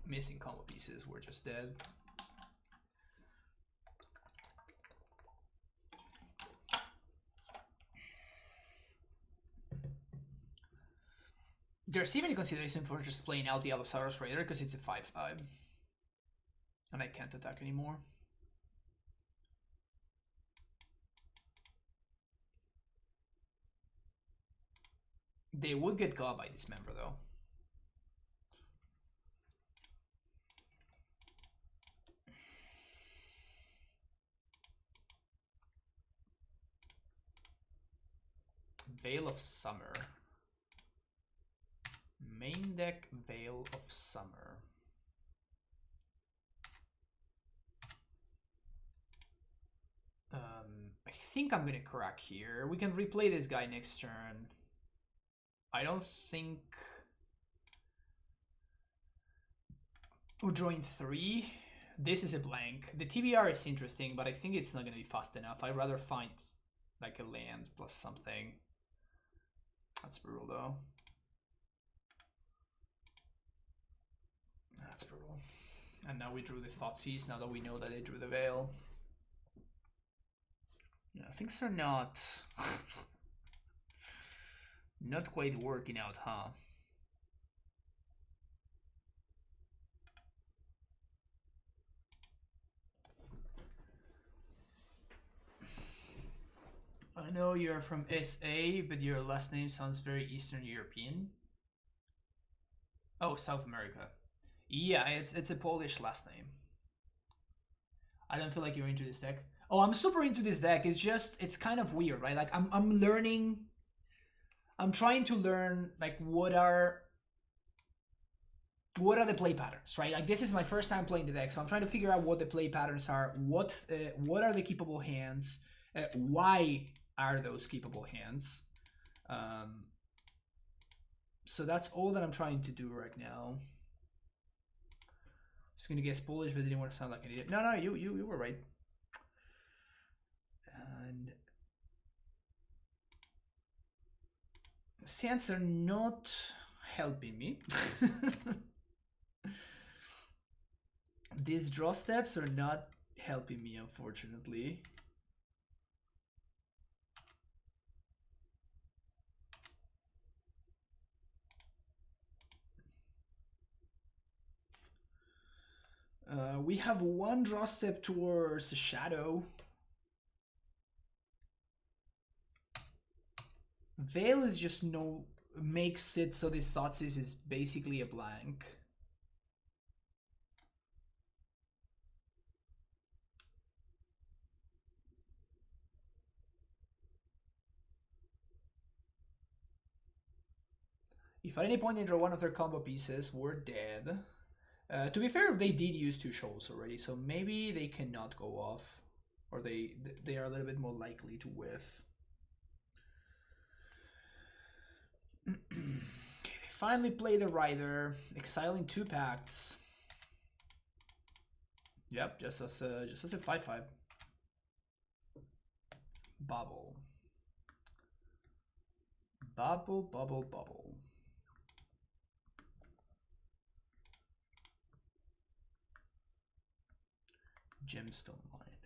S1: missing combo pieces, we're just dead. There's even a consideration for just playing out the Allosaurus Raider because it's a 5/5. And I can't attack anymore. They would get got by Dismember though. Veil of Summer. Main deck Veil of Summer. I think I'm gonna crack here. We can replay this guy next turn. I don't think we're drawing 3. This is a blank. The TBR is interesting, but I think it's not gonna be fast enough. I'd rather find like a land plus something. That's brutal though. That's brutal. And now we drew the Thoughtseize, now that we know that they drew the Veil. Yeah, things are not not quite working out, huh? I know you're from SA, but your last name sounds very Eastern European. Oh, South America. Yeah, it's a Polish last name. I don't feel like you're into this deck. Oh, I'm super into this deck. It's just, it's kind of weird, right? Like I'm learning, I'm trying to learn like what are the play patterns, right? Like this is my first time playing the deck, so I'm trying to figure out what the play patterns are. What are the keepable hands? Why are those keepable hands? So that's all that I'm trying to do right now. Just gonna guess Polish, but I didn't want to sound like an idiot. No, you were right. And sands are not helping me. These draw steps are not helping me, unfortunately. We have one draw step towards Shadow. Veil is just makes it so this Thoughtseize is basically a blank. If at any point they draw one of their combo pieces, we're dead. To be fair, they did use 2 shoals already, so maybe they cannot go off, or they are a little bit more likely to whiff. Okay, they finally play the Rider, exiling 2 pacts. Yep, just as a 5/5. Bubble. Bubble, bubble, bubble. Gemstone line.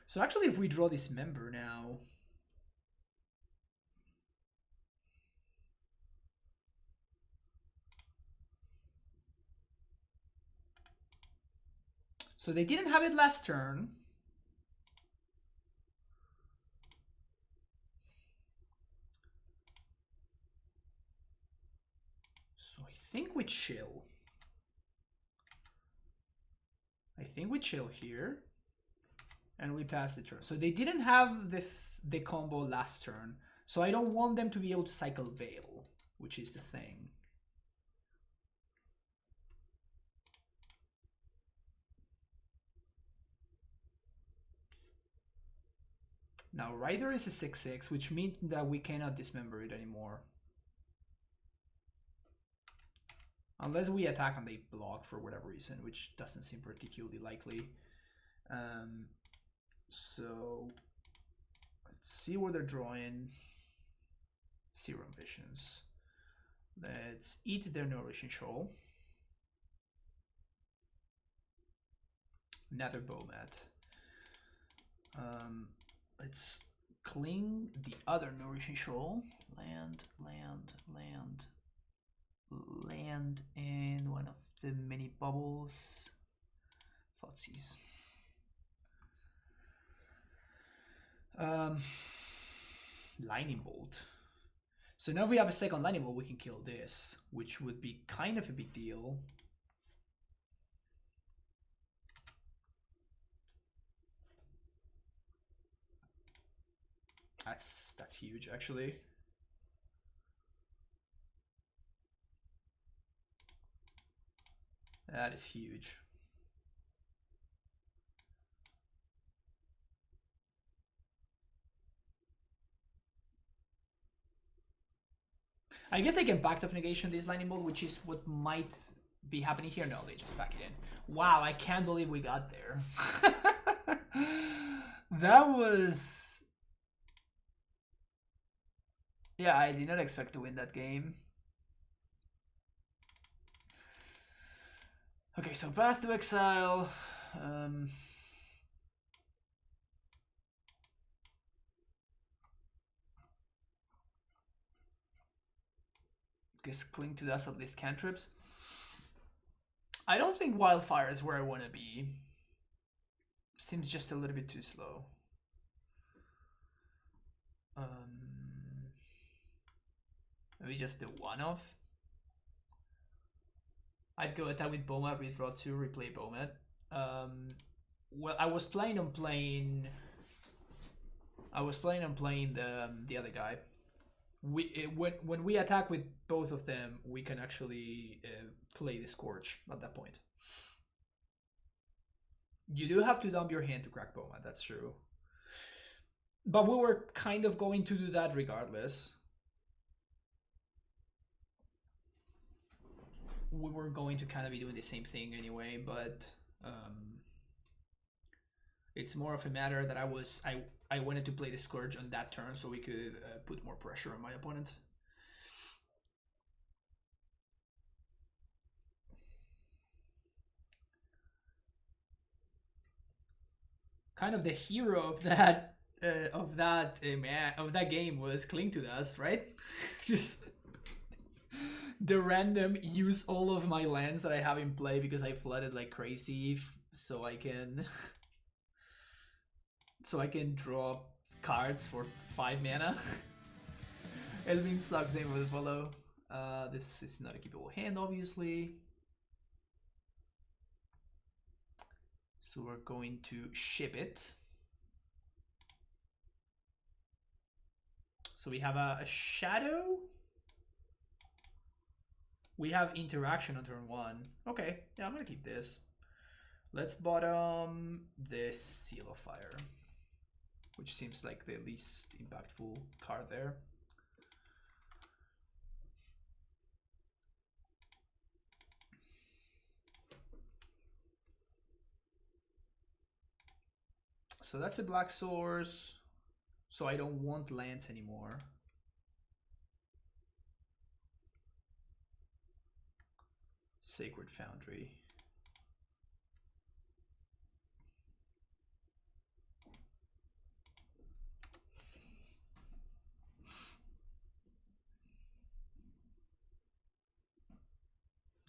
S1: So actually, if we draw this member now, so they didn't have it last turn. So I think we chill. I think we chill here, and we pass the turn. So they didn't have the combo last turn, so I don't want them to be able to cycle Veil, which is the thing. Now Rider is a 6/6, which means that we cannot dismember it anymore. Unless we attack and they block for whatever reason, which doesn't seem particularly likely. So let's see what they're drawing. Serum Visions. Let's eat their Nourishing Shoal. Another Bowmat. Let's cling the other Nourishing Shoal. Land, land, land. Land in one of the mini bubbles. Thoughtseize. Lightning Bolt. So now if we have a second Lightning Bolt, we can kill this, which would be kind of a big deal. That's huge, actually. That is huge. I guess they can back off negation this Lightning Bolt, which is what might be happening here. No, they just back it in. Wow, I can't believe we got there. That was... Yeah, I did not expect to win that game. Okay, so Path to Exile. Guess Cling to Dust at least cantrips. I don't think Wildfire is where I want to be. Seems just a little bit too slow. Maybe just the one-off. I'd go attack with Bowmat, redraw 2, replay Bowmat. Well, I was planning on playing the other guy. When we attack with both of them, we can actually play the Scourge at that point. You do have to dump your hand to crack Bowmat, that's true. But we were kind of going to do that regardless. We were going to kind of be doing the same thing anyway, but it's more of a matter that I wanted to play the Scourge on that turn so we could put more pressure on my opponent. Kind of the hero of that game was Cling to Dust, right? Just the random use all of my lands that I have in play because I flooded like crazy, so I can draw cards for 5 mana. Elvin sucked, name will follow. This is not a keepable hand, obviously. So we're going to ship it. So we have a Shadow. We have interaction on turn 1. Okay, yeah, I'm gonna keep this. Let's bottom this Seal of Fire, which seems like the least impactful card there. So that's a black source, so I don't want lands anymore. Sacred Foundry.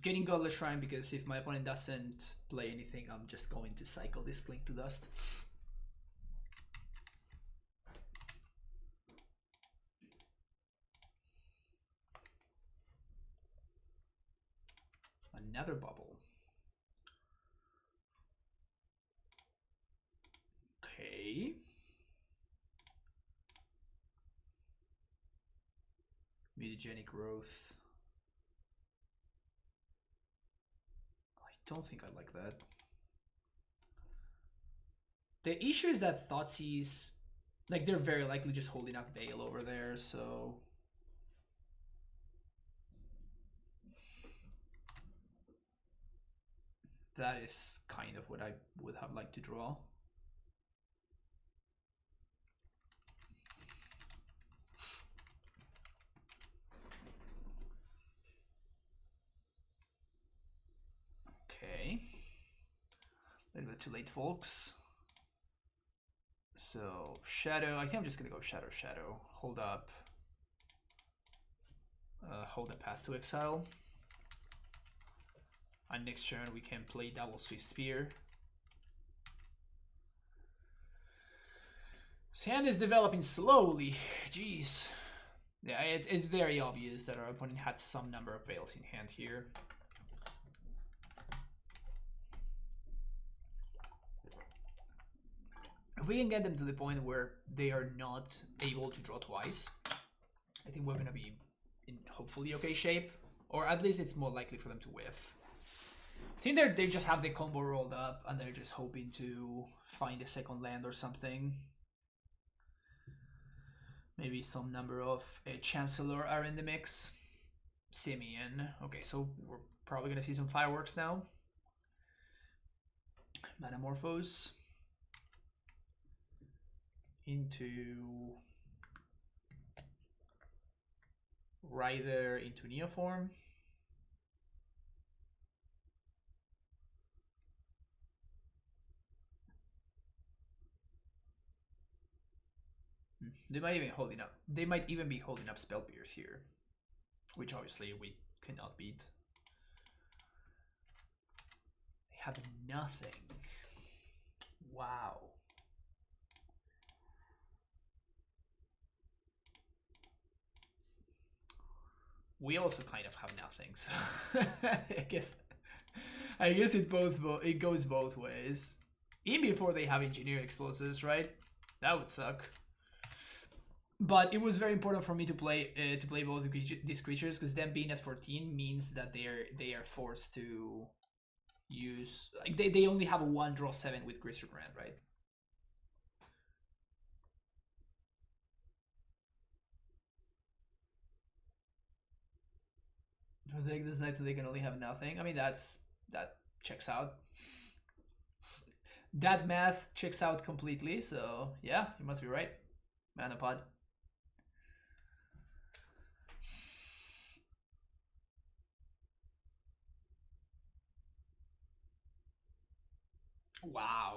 S1: Getting Godless Shrine because if my opponent doesn't play anything, I'm just going to cycle this Cling to Dust. Another bubble. Okay. Mutagenic Growth. I don't think I like that. The issue is that Thoughtseize Like, they're very likely just holding up Veil over there, so... That is kind of what I would have liked to draw. Okay. A little bit too late, folks. So, Shadow. I think I'm just gonna go Shadow, Shadow. Hold up. Hold the Path to Exile. And next turn we can play Double Swift Spear. His hand is developing slowly. Jeez. Yeah, it's very obvious that our opponent had some number of Veils in hand here. If we can get them to the point where they are not able to draw twice, I think we're going to be in hopefully okay shape. Or at least it's more likely for them to whiff. I think they just have the combo rolled up and they're just hoping to find a second land or something. Maybe some number of Chancellor are in the mix. Simeon. Okay, so we're probably going to see some fireworks now. Manamorphose. Into Rider into Neoform. They might even holding up. They might even be holding up Spell Pierce here, which obviously we cannot beat. They have nothing. Wow. We also kind of have nothing, so I guess it goes both ways. Even before they have engineer explosives, right? That would suck. But it was very important for me to play both these creatures, because them being at 14 means that they are forced to use, like, they only have a 1 draw 7 with Gristerbrand, right? Like this night they can only have nothing. I mean, that checks out. That math checks out completely. So yeah, you must be right. Manapod. Wow.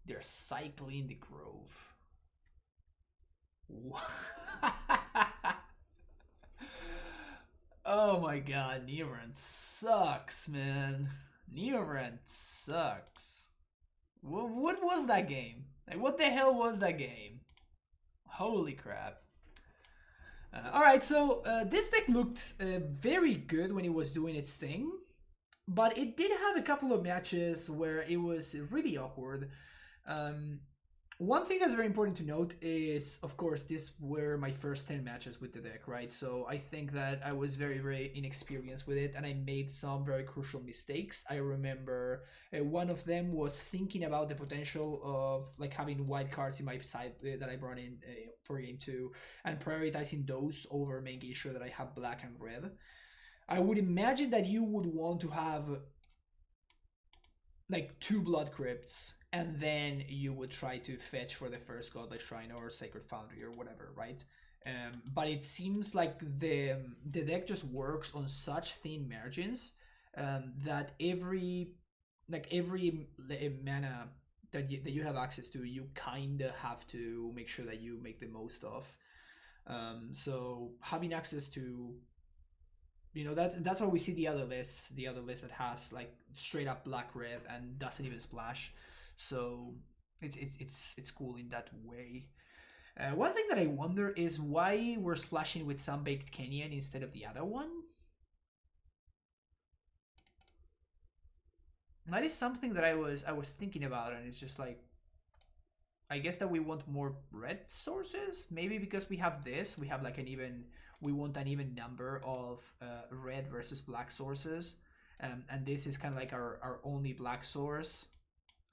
S1: They're cycling the Grove. Oh my god, Neobrand sucks, man. Neobrand sucks. What was that game? Like, what the hell was that game? Holy crap. Alright, so this deck looked very good when it was doing its thing, but it did have a couple of matches where it was really awkward. One thing that's very important to note is, of course, these were my first 10 matches with the deck, right? So I think that I was very, very inexperienced with it, and I made some very crucial mistakes. I remember one of them was thinking about the potential of like having white cards in my side that I brought in for game 2, and prioritizing those over making sure that I have black and red. I would imagine that you would want to have like 2 Blood Crypts, and then you would try to fetch for the first Godlike Shrine or Sacred Foundry or whatever, right? But it seems like the deck just works on such thin margins that every mana that you have access to, you kind of have to make sure that you make the most of. So having access to, you know, that's why we see the other list that has like straight up black red and doesn't even splash. So it's cool in that way. One thing that I wonder is why we're splashing with Sunbaked Canyon instead of the other one. That is something that I was thinking about, and it's just like, I guess that we want more red sources. Maybe because we have this, we have like we want an even number of red versus black sources, and this is kind of like our only black source.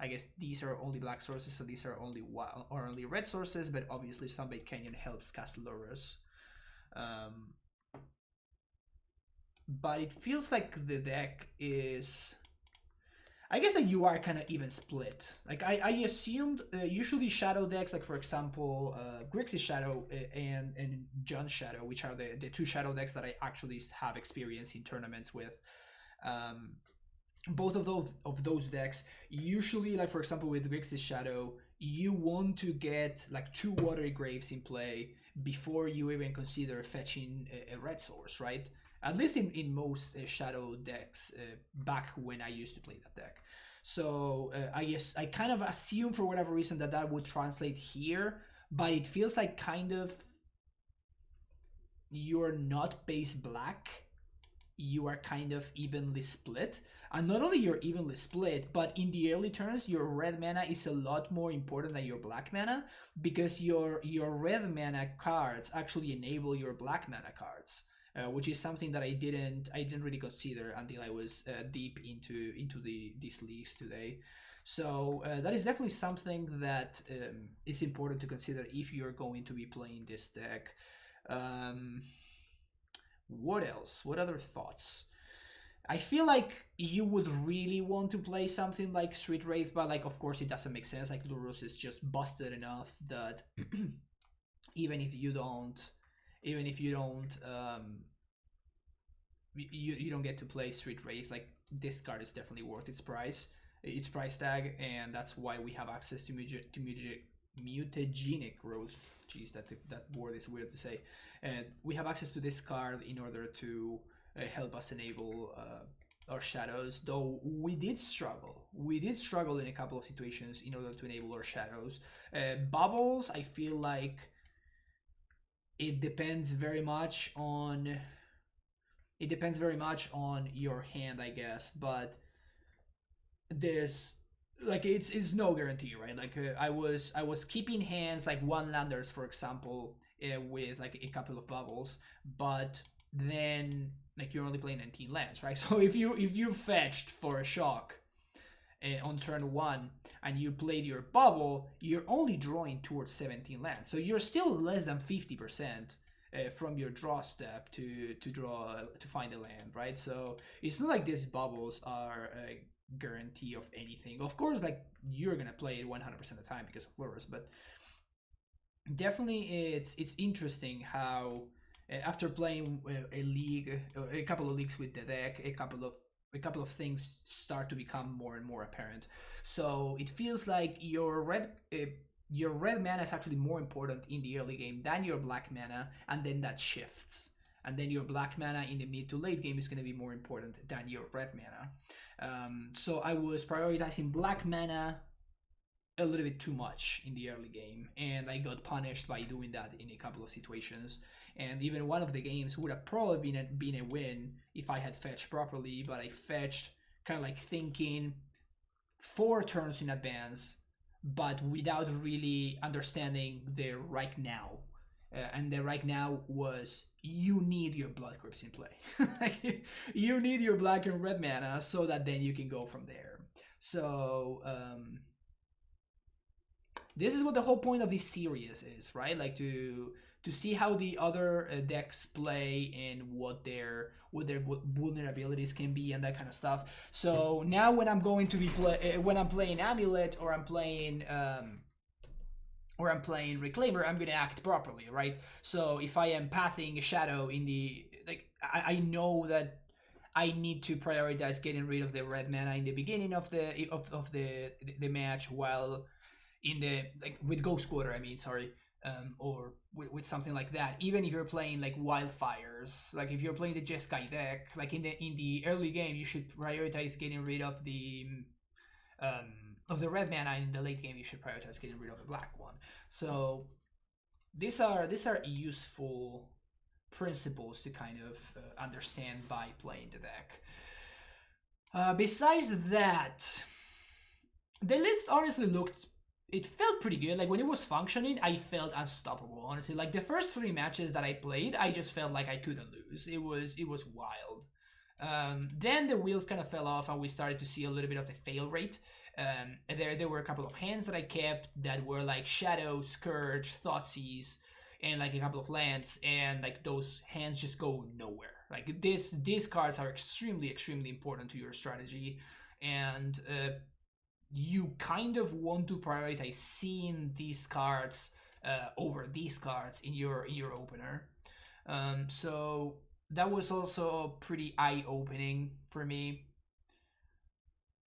S1: I guess these are only black sources, so these are only wild or only red sources, but obviously Sunbait Canyon helps cast Lurrus. But it feels like the deck is... I guess that you are kind of even split. Like I assumed usually shadow decks, like for example, Grixis Shadow and John Shadow, which are the two shadow decks that I actually have experience in tournaments with. Both of those decks, usually, like for example with Grixis Shadow, you want to get like 2 Watery Graves in play before you even consider fetching a red source, right? At least in most shadow decks back when I used to play that deck. So I guess I kind of assume for whatever reason that would translate here, but it feels like kind of you're not base black, you are kind of evenly split. And not only you're evenly split, but in the early turns, your red mana is a lot more important than your black mana, because your red mana cards actually enable your black mana cards. Which is something that I didn't really consider until I was deep into these leagues today. So that is definitely something that is important to consider if you're going to be playing this deck. What else? What other thoughts? I feel like you would really want to play something like Street Wraith, but like of course it doesn't make sense. Like Lurrus is just busted enough that even if you don't you don't get to play Street Wraith, like this card is definitely worth its price tag, and that's why we have access to mutagenic growth. Jeez, that word is weird to say. And we have access to this card in order to help us enable our shadows, though we did struggle in a couple of situations in order to enable our shadows. Bubbles, I feel like it depends very much on your hand, I guess, but there's like it's no guarantee, right? Like I was keeping hands like 1-landers, for example, with like a couple of bubbles, but then like you're only playing 19 lands, right? So if you fetched for a shock on turn 1 and you played your bubble, you're only drawing towards 17 lands, so you're still less than 50% from your draw step to find a land, right? So it's not like these bubbles are a guarantee of anything. Of course, like you're gonna play it 100% of the time because of Lurrus, but definitely it's interesting how after playing a couple of leagues with the deck, a couple of things start to become more and more apparent. So it feels like your red mana is actually more important in the early game than your black mana, and then that shifts. And then your black mana in the mid to late game is going to be more important than your red mana. So I was prioritizing black mana a little bit too much in the early game, and I got punished by doing that in a couple of situations. And even one of the games would have probably been a win if I had fetched properly, but I fetched kind of like thinking 4 turns in advance, but without really understanding the right now. And the right now was you need your blood grips in play. You need your black and red mana so that then you can go from there. So this is what the whole point of this series is, right? Like to see how the other decks play and what their vulnerabilities can be and that kind of stuff. So now when I'm going to be when I'm playing Amulet or I'm playing Reclaimer, I'm gonna act properly, right? So if I am pathing a shadow in the I know that I need to prioritize getting rid of the red mana in the beginning of the match, while in the with Ghost Quarter, or with something like that. Even if you're playing like Wildfires, like if you're playing the Jeskai deck, like in the early game, you should prioritize getting rid of the red mana. In the late game, you should prioritize getting rid of the black one. So these are useful principles to kind of understand by playing the deck. Besides that, the list honestly it felt pretty good. Like when it was functioning, I felt unstoppable, honestly. Like the first 3 matches that I played, I just felt like I couldn't lose. It was wild. Then the wheels kind of fell off and we started to see a little bit of the fail rate. There were a couple of hands that I kept that were like Shadow, Scourge, Thoughtseize, and like a couple of lands, and like those hands just go nowhere. Like these cards are extremely important to your strategy, and you kind of want to prioritize seeing these cards over these cards in your opener. So that was also pretty eye-opening for me.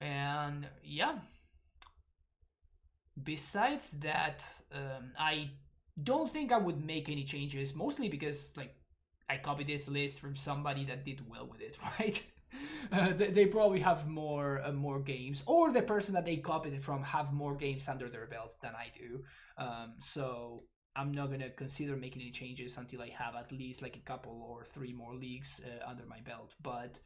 S1: And yeah, besides that, I don't think I would make any changes, mostly because like I copied this list from somebody that did well with it, right? They probably have more games, or the person that they copied it from have more games under their belt than I do. So I'm not gonna consider making any changes until I have at least like a couple or 3 more leagues under my belt. But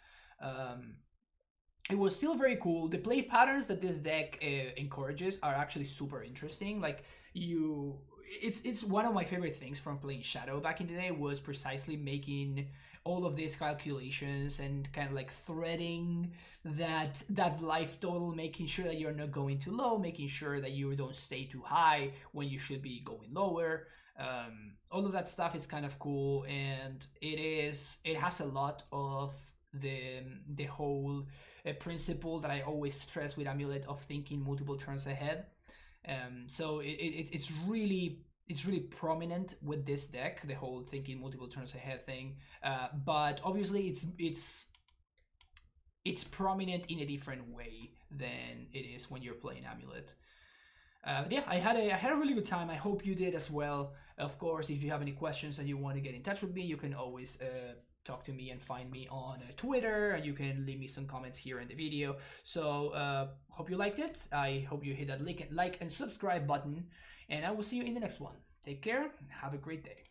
S1: it was still very cool. The play patterns that this deck encourages are actually super interesting. Like it's one of my favorite things from playing Shadow back in the day was precisely making all of these calculations and kind of like threading that life total, making sure that you're not going too low, making sure that you don't stay too high when you should be going lower. All of that stuff is kind of cool, and it has a lot of the whole principle that I always stress with Amulet of thinking multiple turns ahead. So it's really prominent with this deck, the whole thinking multiple turns ahead thing. But obviously it's prominent in a different way than it is when you're playing Amulet. But yeah, I had a really good time. I hope you did as well. Of course, if you have any questions and you want to get in touch with me, you can always talk to me and find me on Twitter, and you can leave me some comments here in the video. So hope you liked it. I hope you hit that like and subscribe button, and I will see you in the next one. Take care and have a great day.